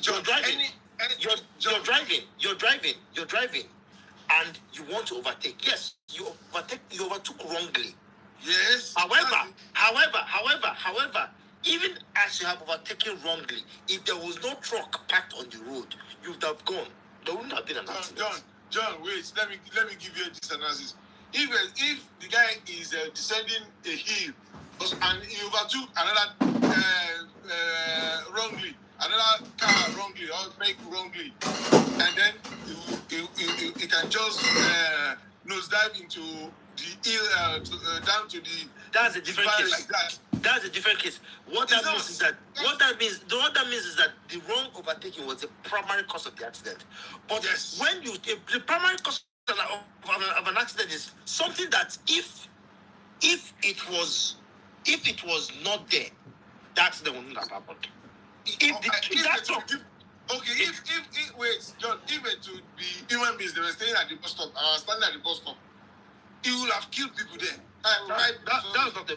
You're driving, and you want to overtake. Yes, you overtook wrongly. Yes. However, even as you have overtaken wrongly, if there was no truck parked on the road, you would have gone. There wouldn't have been an accident. John, wait. Let me give you this analysis. If the guy is descending a hill and he overtook another wrongly, another car wrongly or make wrongly, and then he can just nosedive into the hill down to the. That's a different case. Like that. That's a different case. What that means is that the wrong overtaking was the primary cause of the accident. But yes, when the primary cause of an accident is something that if it was not there, the accident wouldn't have happened. Wait, John, even to be human beings, they were staying at the bus stop, standing at the bus stop, he would have killed people there. That's not the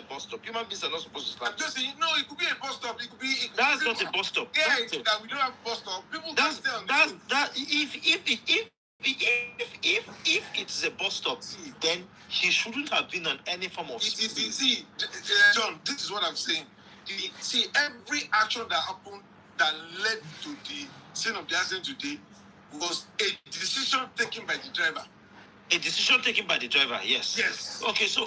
bus stop. Human beings are not supposed to stand. I'm just saying, no, it could be a bus stop. That's not a bus stop. Yeah, that we don't have a bus stop. People can stay on the road. If it's a bus stop, then he shouldn't have been on any form of. See, John, this is what I'm saying. See, every action that happened that led to the scene of the accident today was a decision taken by the driver. A decision taken by the driver, yes. Yes. Okay, so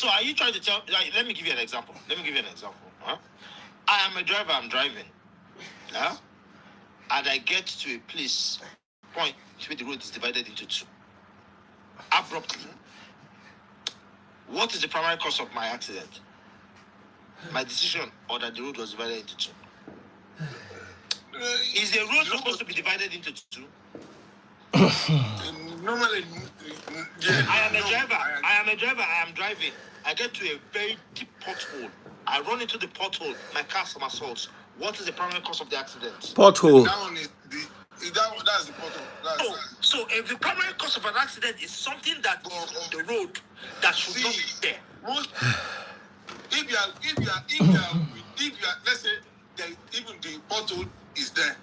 are you trying to tell? Let me give you an example. I am a driver. I'm driving. And I get to a point where the road is divided into two. Abruptly. What is the primary cause of my accident? My decision, or that the road was divided into two? Is the road supposed to be divided into two? Normally, yeah. I am a driver. I am driving. I get to a very deep pothole. I run into the pothole. My car somersaults. What is the primary cause of the accident? Pothole. That one is that's the pothole. So if the primary cause of an accident is something that is on the road that should not be there. If you are, let's say, even the pothole is there,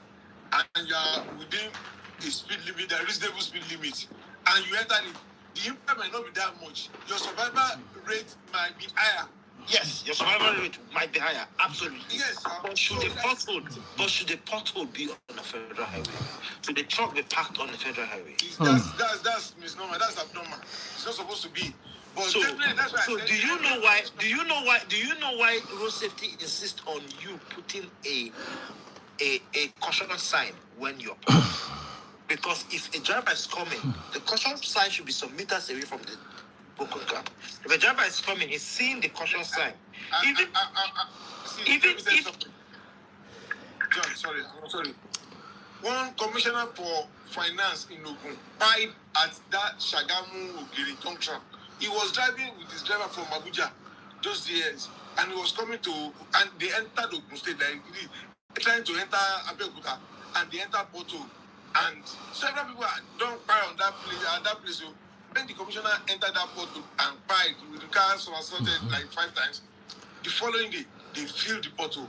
and you are within a speed limit, a reasonable speed limit, and you enter it, the impact might not be that much. Your survival rate might be higher. Yes, your survival rate might be higher. Absolutely. Yes, But should the pothole be on the federal highway? Should the truck be parked on the federal highway? That's misnomer. That's abnormal. It's not supposed to be. But So, definitely, that's why I so said, do you know why road safety insists on you putting a caution sign when you're parked? Because if a driver is coming, the caution sign should be some meters away from the broken car. If a driver is coming, he's seeing the caution sign. John, sorry. One commissioner for finance in Ogun died at that Shagamu Ogiri junction. He was driving with his driver from Abuja those years, and he was coming to, and they entered Ogun State, like trying to enter Abeokuta, and they entered Porto, and several people don't Kpai on that place. So when the commissioner entered that Porto and Kpai, the cars were assaulted like 5 times. The following day, they filled the Porto.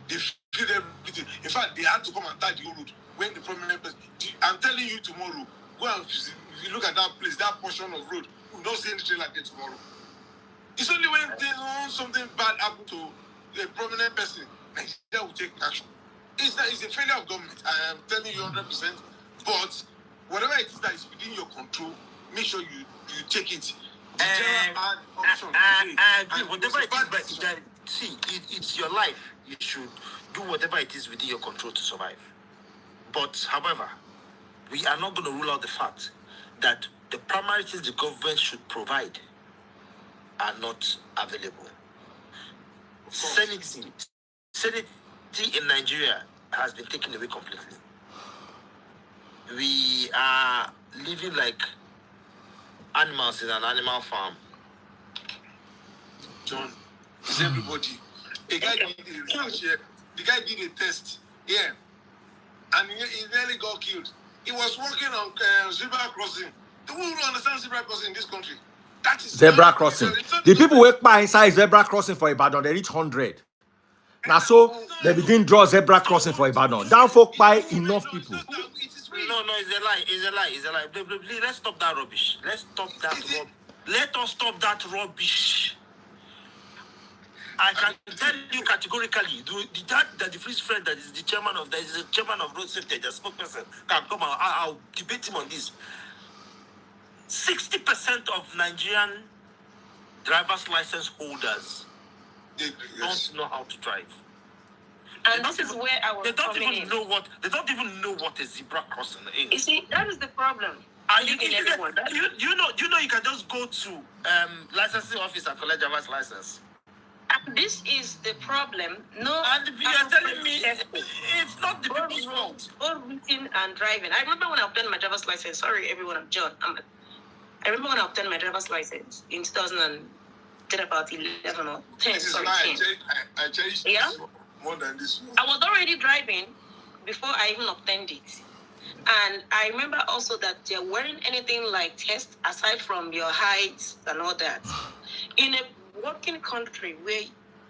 They filled everything. In fact, they had to come and tie the whole road. When the prominent person, I'm telling you tomorrow, go and if you look at that place, that portion of road, you will not see anything like that tomorrow. It's only when something bad happens to a prominent person, Nigeria will take action. It's a failure of government. I am telling you 100%. But whatever it is that is within your control, make sure you take it. I agree. Whatever it is, but it's your life. You should do whatever it is within your control to survive. But, however, we are not going to rule out the fact that the primary things the government should provide are not available. Sanity in Nigeria has been taken away completely. We are living like animals in an animal farm. John, it's everybody. A guy did a research here. The guy did a test here, and he nearly got killed. He was working on zebra crossing. Who don't understand zebra crossing in this country? That is Zebra crossing. The people who Kpai inside zebra crossing for Ibadan, they reach 100. Now so they begin draw zebra crossing for Ibadan. Down for Kpai, enough people. No, it's a lie. Please, let's stop that rubbish. Let us stop that rubbish. I can tell you categorically, the free friend that is the chairman of road safety, the spokesperson, can come out. I'll debate him on this. 60% of Nigerian driver's license holders don't know how to drive. And this is where I was They don't even know what a zebra crossing is. You see, that is the problem. You know you can just go to licensing office and collect driver's license. And this is the problem. No, and you are telling me it's not the people's fault. Both written and driving. I remember when I obtained my driver's license. Sorry, everyone, I'm John. I remember when I obtained my driver's license in 2010, about 11 or 10. This sorry, is 10. I changed more than this one. I was already driving before I even obtained it. And I remember also that there weren't anything like tests aside from your height and all that. In a working country where,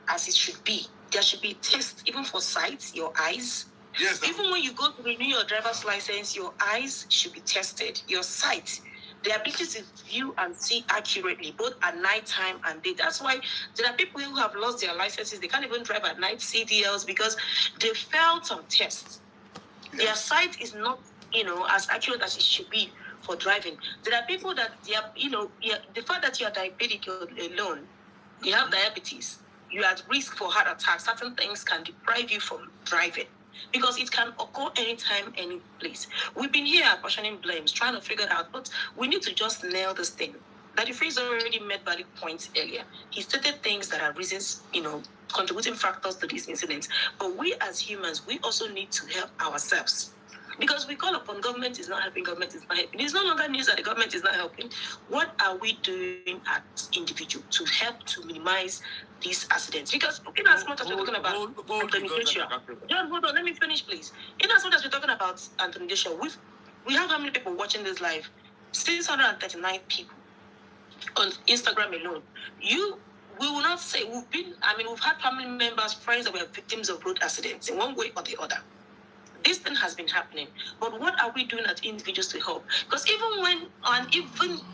as it should be, there should be tests even for sight, your eyes. Yes. Even when you go to renew your driver's license, your eyes should be tested. Your sight, the ability to view and see accurately, both at night time and day. That's why there are people who have lost their licenses. They can't even drive at night, CDLs, because they failed some tests. Yes. Their sight is not, as accurate as it should be for driving. There are people that they are, the fact that you are diabetic alone, you have diabetes, you are at risk for heart attack. Certain things can deprive you from driving because it can occur anytime, any place. We've been here apportioning blames, trying to figure it out, but we need to just nail this thing. That the freeze already made valid points earlier. He stated things that are reasons, contributing factors to these incidents. But we as humans, we also need to help ourselves. Because we call upon government is not helping, government is not helping. It's no longer news that the government is not helping. What are we doing as individuals to help to minimize these accidents? Because in as much as we're talking about Anthony Joshua, John, hold on, let me finish, please. In as much as we're talking about Anthony Joshua, we have how many people watching this live? 639 people on Instagram alone. We will not say we've had family members, friends that were victims of road accidents in one way or the other. this thing has been happening. But what are we doing as individuals to help? Because even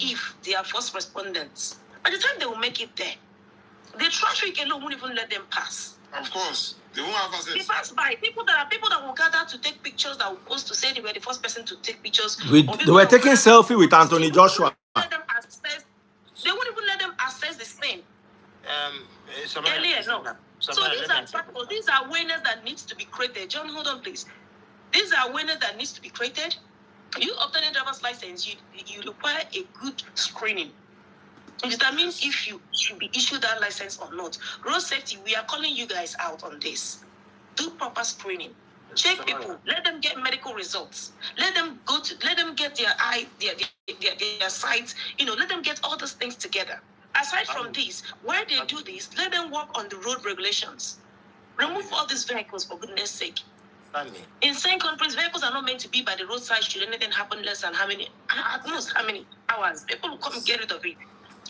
if they are first respondents, by the time they will make it there, the traffic alone won't even let them pass. Of course, they won't have They access. pass by. People that will gather to take pictures, that will post to say they were the first person to take pictures. They were taking selfie with Anthony Joshua. Let them access. They won't even let them access the scene. Earlier, no. So these are awareness that needs to be created. John, hold on, please. These are awareness that needs to be created. You obtaining driver's license, you require a good screening. It determines if you should be issued that license or not. Road safety, we are calling you guys out on this. Do proper screening. Check people. Let them get medical results. Let them get their sight. Let them get all those things together. Aside from this, where they do this, let them work on the road regulations. Remove all these vehicles, for goodness sake. In some countries, vehicles are not meant to be by the roadside. Should anything happen less than how many hours? People will come and get rid of it.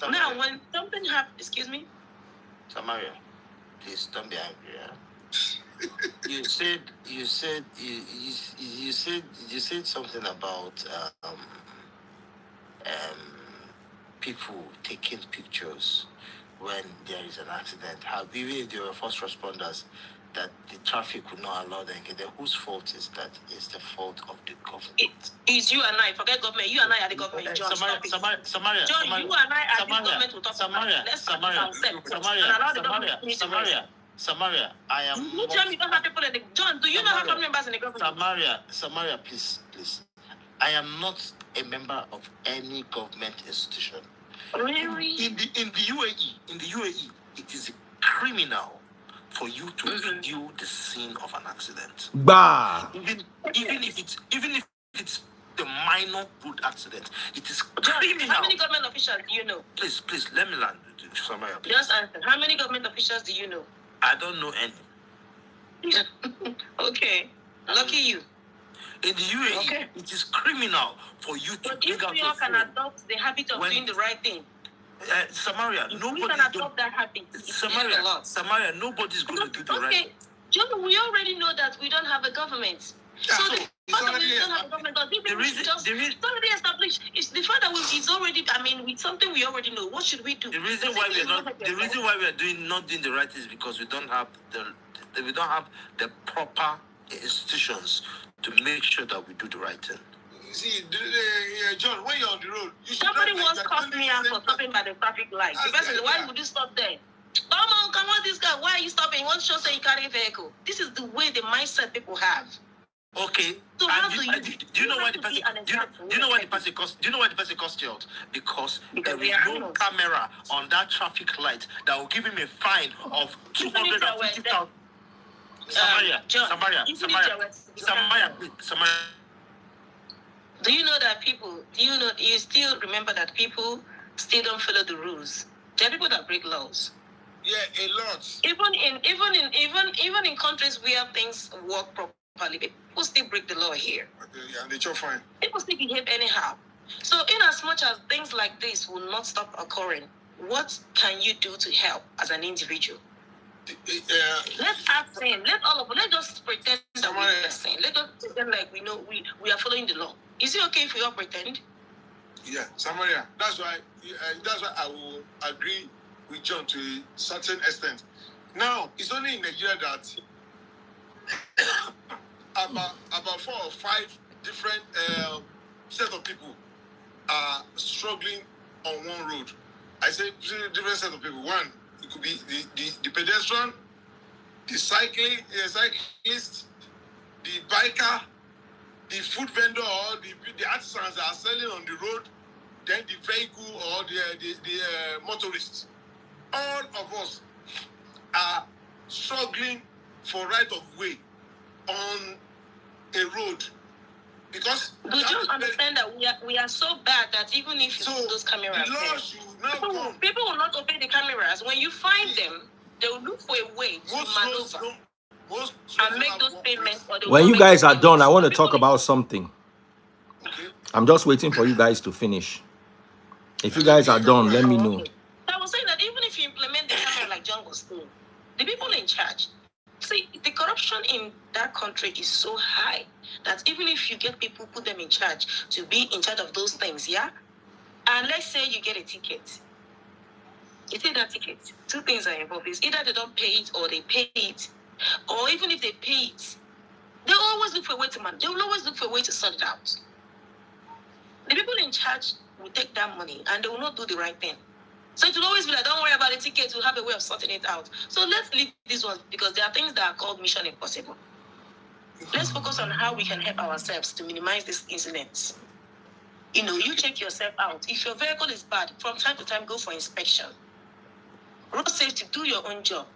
Now, when something happens, excuse me? Samaria, please don't be angry. You said something about people taking pictures when there is an accident. How even if they were first responders, that the traffic would not allow them to get there. Whose fault is that? It's the fault of the government. It is you and I. Forget government. You and I are the government. John, Samaria, John, Samaria, you and I are the government. Will talk Samaria, Let's Samaria, I am. You tell me you don't have people in the John. Do you not have family members in the government? Samaria, please. I am not a member of any government institution. Really? In the UAE, it is criminal for you to video the scene of an accident. Bah. Even if it's the minor road accident, it is criminal. How many government officials do you know? Please, let me land. Samaria, please. Just answer. How many government officials do you know? I don't know any. Okay. Lucky you. In the UAE, it is criminal for you to but bring if out we all can adopt the habit of doing the right thing. Samaria, nobody can adopt that habit. Samaria, nobody's going to do the right thing. John, we already know that we don't have a government. Yeah, so the fact that we don't have a government, it's already established. It's the fact that it's already. With something we already know. What should we do? The reason why we are not doing the right thing is because we don't have the proper institutions to make sure that we do the right thing. See, John, when you're on the road, somebody once caught me out for stopping by the traffic light. The person, why would you stop there? Come on, this guy. Why are you stopping? You want to show that you carry a vehicle. This is the way the mindset people have. Okay. So do you know why the person cost? Do you know why the person cost you out? Because there is no camera on that traffic light that will give him a fine of 250,000. Samaria. Do you know that people? You still remember that people still don't follow the rules? There are people that break laws. Yeah, a lot. Even in countries where things work properly, people still break the law here. Okay, yeah, and they chop fine. People still behave anyhow. So, in as much as things like this will not stop occurring, what can you do to help as an individual? Let's ask him. Let's just pretend that we are saying. Let us pretend like we know we are following the law. Is it okay if we all pretend? Yeah, Samaria. That's why I will agree with John to a certain extent. Now, it's only in Nigeria that about 4 or 5 different set of people are struggling on one road. I say different set of people. One, it could be the pedestrian, the cyclist, the biker, the food vendor, or the artisans that are selling on the road, then the vehicle or the motorists. All of us are struggling for right of way on a road. Because do you understand that we are so bad that even if you put those cameras people will not obey the cameras. When you find them, they will look for a way to maneuver and make those payments. When you guys are done, I want to talk about something. Okay. I'm just waiting for you guys to finish. If you guys are done, let me know. I was saying that even if you implement the camera like John was saying, the people in charge, See, the corruption in that country is so high that even if you get people, put them in charge to be in charge of those things, yeah? And let's say you get a ticket. You take that ticket. Two things are involved. It's either they don't pay it or they pay it. Or even if they pay it, they'll always look for a way to manage. They will always look for a way to sort it out. The people in charge will take that money and they will not do the right thing. So it will always be like, don't worry about the ticket, we'll have a way of sorting it out. So let's leave this one because there are things that are called mission impossible. Let's focus on how we can help ourselves to minimize these incidents. You know, you check yourself out. If your vehicle is bad, from time to time, go for inspection. Road safety, do your own job.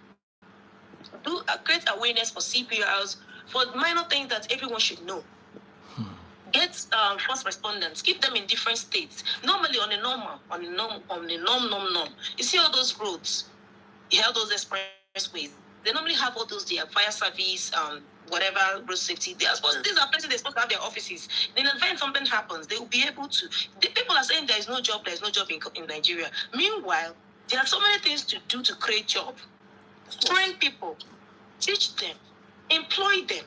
Do create awareness for CPRs, for minor things that everyone should know. Get first responders, keep them in different states. Normally on a norm. You see all those roads, you have those expressways. They normally have all those there, fire service, whatever, road safety. These are places they're supposed to have their offices. In the event something happens, they will be able to. The people are saying there's no job in Nigeria. Meanwhile, there are so many things to do to create job. Train people, teach them, employ them.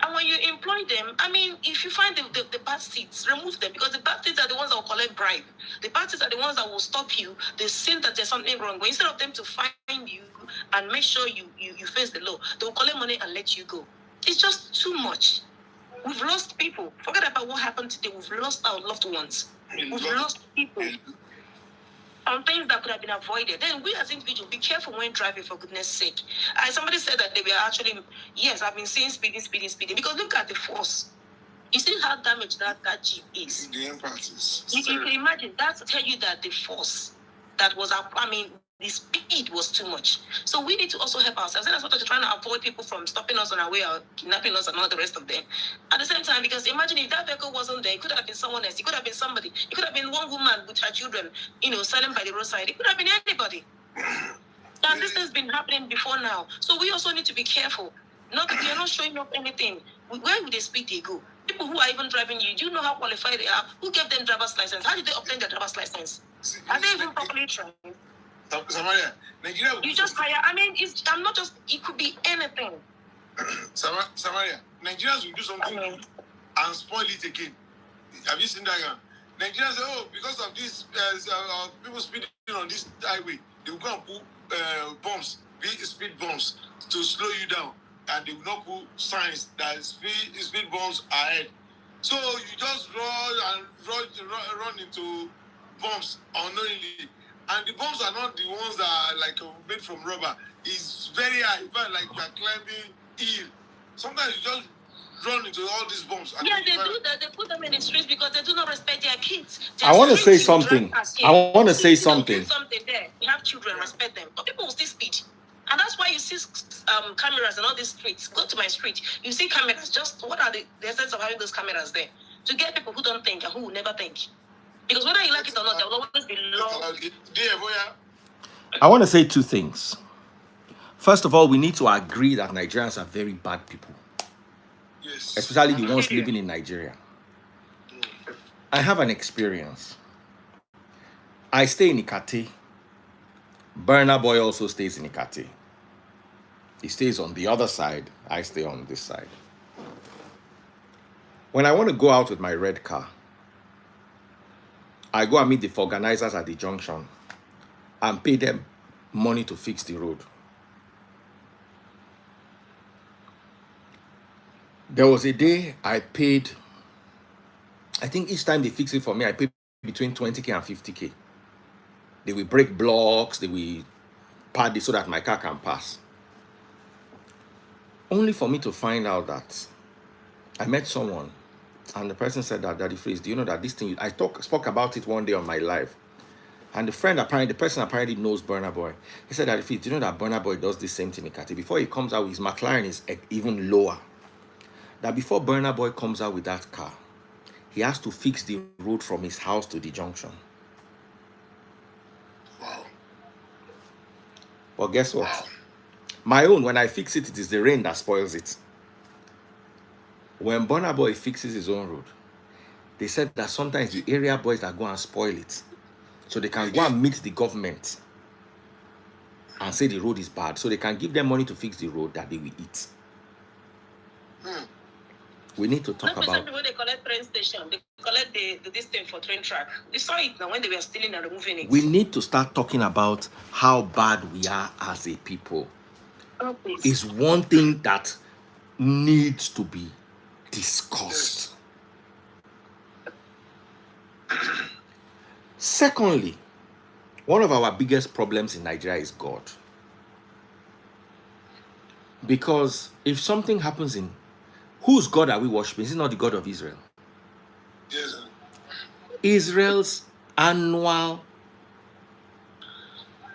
And when you employ them, I mean, if you find the bad seats, remove them because the bad seats are the ones that will collect bribe. The bad seats are the ones that will stop you. They see that there's something wrong. But instead of them to find you and make sure you face the law, they will collect money and let you go. It's just too much. We've lost people. Forget about what happened today. We've lost our loved ones. We've lost people. On things that could have been avoided. Then we as individuals, be careful when driving, for goodness sake. Somebody said that they were actually, yes, I've been seeing speeding. Because look at the force. You see how damaged that Jeep is. The impact is. You can imagine, that to tell you that the force that was, the speed was too much. So we need to also help ourselves. And that's what we're trying to avoid people from stopping us on our way or kidnapping us and all the rest of them. At the same time, because imagine if that vehicle wasn't there, it could have been someone else. It could have been somebody. It could have been one woman with her children, selling by the roadside. It could have been anybody. And this has been happening before now. So we also need to be careful. You're not showing up anything. Where would they speed they go? People who are even driving you, do you know how qualified they are? Who gave them driver's license? How did they obtain their driver's license? Are they even properly trained? Samaria, Nigeria. You just hire. I'm not just. It could be anything. Samaria, Nigerians will do something and spoil it again. Have you seen that? Nigerians say, oh, because of this, people speeding on this highway, they will go and put speed bumps to slow you down, and they will not put signs that speed bumps ahead. So you just run into bumps unknowingly. And the bombs are not the ones that are like made from rubber. It's very high, but like you're climbing hill. Sometimes you just run into all these bombs. Yeah, they do that. They put them in the streets because they do not respect their kids. I want to say something. I want to say something. Do something there. You have children, respect them. But people will still speed. And that's why you see cameras in all these streets. Go to my street. You see cameras. Just what are the essence of having those cameras there? To get people who don't think and who will never think. Because whether you like it or not, there will always be law. I want to say two things. First of all, we need to agree that Nigerians are very bad people. Yes. Especially the ones living in Nigeria. I have an experience. I stay in Ikate. Burna Boy also stays in Ikate. He stays on the other side. I stay on this side. When I want to go out with my red car, I go and meet the organizers at the junction and pay them money to fix the road. There was a day I paid, I think each time they fix it for me, I paid between 20K and 50K. They will break blocks, they will pad it so that my car can pass. Only for me to find out that I met someone and the person said that, Daddy Freeze, do you know that this thing, I spoke about it one day on my live. And the person apparently knows Burna Boy. He said, Daddy Freeze, do you know that Burna Boy does the same thing in Ikate? Before he comes out, his McLaren is even lower. That before Burna Boy comes out with that car, he has to fix the road from his house to the junction. Wow. But guess what? Wow. My own, when I fix it, it is the rain that spoils it. When Burna Boy fixes his own road, they said that sometimes the area boys that go and spoil it, so they can go and meet the government and say the road is bad, so they can give them money to fix the road that they will eat. We need to talk about. When they collect train station, they collect this thing for train track. We saw it now when they were stealing and removing it. We need to start talking about how bad we are as a people. Is one thing that needs to be discussed. Secondly, one of our biggest problems in Nigeria is God. Because if something happens in, whose God are we worshiping? Is it not the God of Israel? Yes. Israel's annual,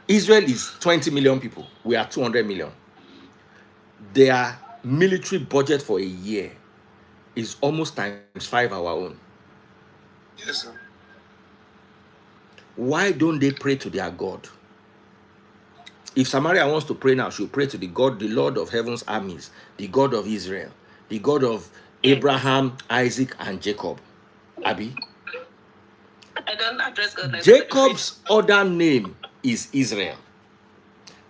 Israel is 20 million people. We are 200 million. Their military budget for a year is almost times 5 our own. Yes, sir. Why don't they pray to their God? If Samaria wants to pray now, she'll pray to the God, the Lord of heaven's armies, the God of Israel, the God of Abraham, Isaac, and Jacob. Abi? I don't address God. Jacob's other name is Israel.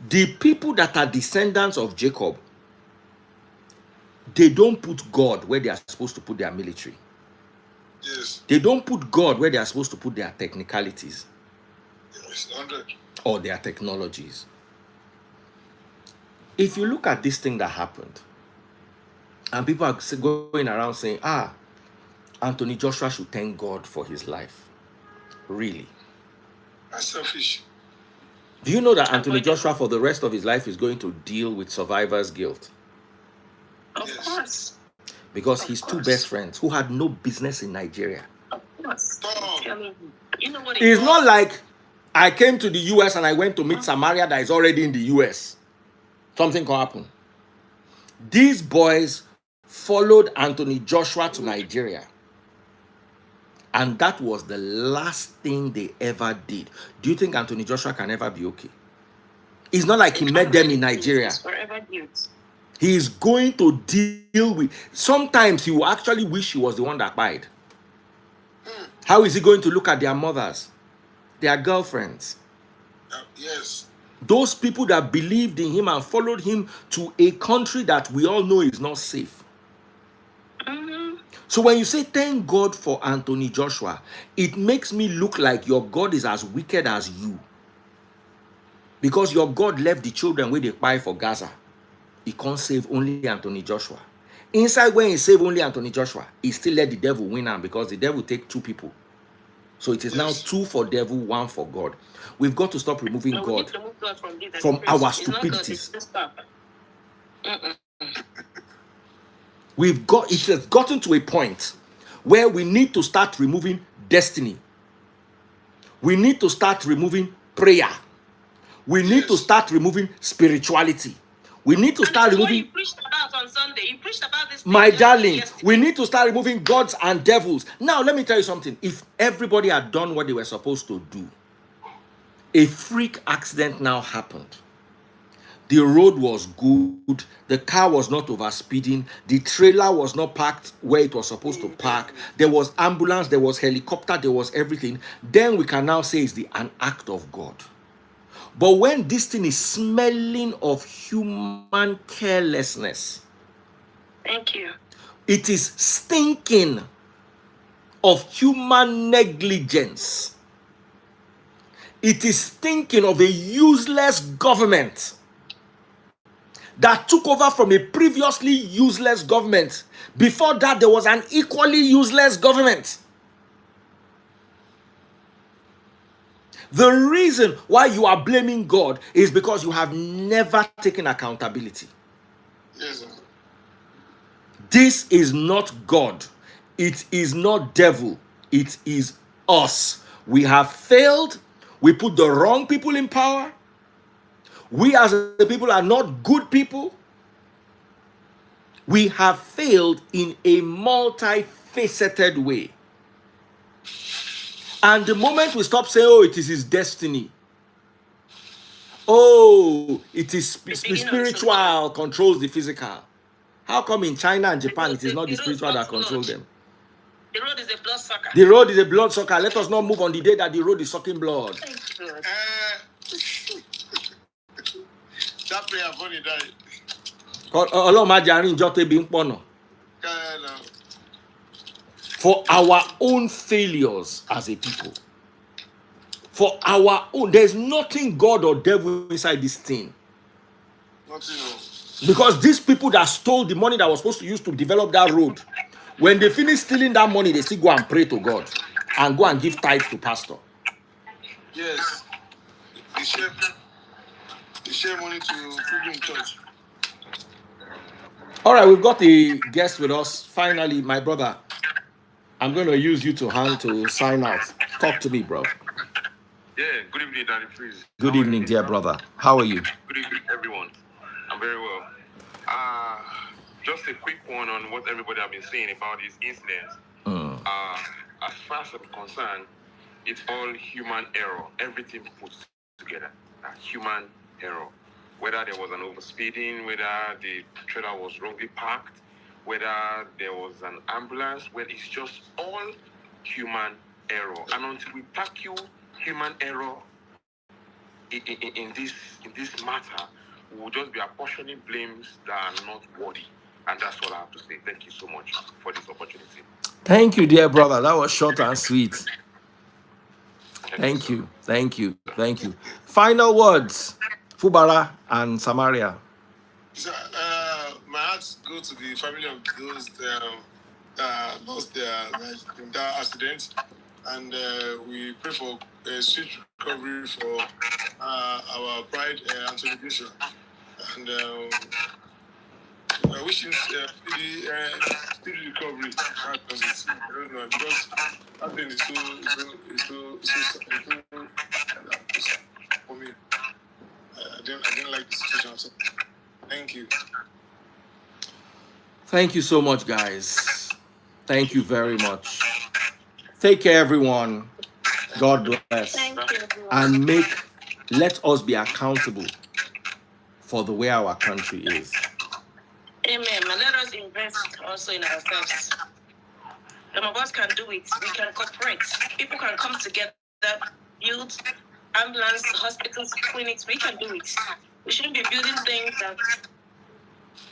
The people that are descendants of Jacob, they don't put God where they are supposed to put their military. Yes. They don't put God where they are supposed to put their technicalities. Yes, 100. Or their technologies. If you look at this thing that happened, and people are going around saying, Anthony Joshua should thank God for his life. Really? That's selfish. Do you know that Anthony Joshua for the rest of his life is going to deal with survivor's guilt? Of course. Because his two best friends who had no business in Nigeria. Of course. You know what it's not like I came to the US and I went to meet Samaria that is already in the US. Something can happen. These boys followed Anthony Joshua to Nigeria. And that was the last thing they ever did. Do you think Anthony Joshua can ever be okay? It's not like he met them in Nigeria. He is going to deal with... Sometimes he will actually wish he was the one that died. How is he going to look at their mothers? Their girlfriends? Yes. Those people that believed in him and followed him to a country that we all know is not safe. So when you say thank God for Anthony Joshua, it makes me look like your God is as wicked as you. Because your God left the children where they Kpai for Gaza. He can't save only Anthony Joshua. Inside when he saved only Anthony Joshua, he still let the devil win him because the devil take 2 people. So it is now 2 for devil, 1 for God. We've got to stop removing God from our stupidities. It has gotten to a point where we need to start removing destiny. We need to start removing prayer. We need to start removing spirituality. We need to start removing... You preached about on Sunday. You preached about this. My darling, we need to start removing gods and devils. Now, let me tell you something. If everybody had done what they were supposed to do, a freak accident now happened. The road was good. The car was not overspeeding. The trailer was not parked where it was supposed to park. There was ambulance. There was helicopter. There was everything. Then we can now say it's an act of God. But when this thing is smelling of human carelessness, thank you. It is stinking of human negligence. It is stinking of a useless government that took over from a previously useless government. Before that, there was an equally useless government. The reason why you are blaming God is because you have never taken accountability. Yes, sir. This is not God. It is not devil. It is us. We have failed. We put the wrong people in power. We as the people are not good people. We have failed in a multifaceted way. And the moment we stop saying, oh, it is his destiny. Oh, it is spiritual controls the physical. How come in China and Japan it is not the spiritual that controls them? The road is a blood sucker. The road is a blood sucker. Let us not move on the day that the road is sucking blood. That prayer funny died. Ọlọ́run má jẹ́ àárín ìjọ tẹ́bi ń pọ̀nà. For our own failures as a people. For our own, there's nothing God or devil inside this thing. Nothing. No. Because these people that stole the money that was supposed to use to develop that road, when they finish stealing that money, they still go and pray to God and go and give tithes to pastor. Yes. They share money to people in church. All right, we've got a guest with us. Finally, my brother, I'm going to use you to sign out. Talk to me, bro. Yeah, good evening, Danny Freeze. Good evening, dear brother. How are you? Good evening, everyone. I'm very well. Just a quick one on what everybody have been saying about these incidents. As far as I'm concerned, it's all human error. Everything put together. Human error. Whether there was an overspeeding, whether the trailer was wrongly parked, whether there was an ambulance, it's just all human error. And until we tackle human error in this matter, we will just be apportioning blames that are not worthy. And that's all I have to say. Thank you so much for this opportunity. Thank you, dear brother. That was short and sweet. Thank you. Final words, Fubara and Samaria. So, my hearts go to the family of those lost their lives in that accident, and we pray for a swift recovery for our pride and celebration. And I wish him speedy recovery. I don't know, because that thing is so for me. I didn't like the situation. So thank you. Thank you so much, guys. Thank you very much. Take care, everyone. God bless. Thank you, everyone. And let us be accountable for the way our country is. Amen. And let us invest also in ourselves. Some of us can do it. We can cooperate. People can come together, build ambulance, hospitals, clinics. We can do it. We shouldn't be building things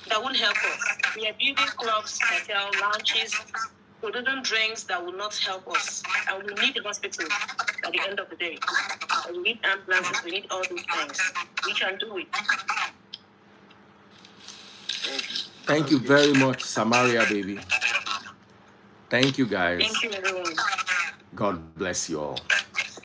that won't help us. We are building clubs, hotel, lounges, producing drinks that will not help us. And we need the hospital at the end of the day. And we need ambulances. We need all those things. We can do it. Thank you very much, Samaria, baby. Thank you, guys. Thank you, everyone. God bless you all.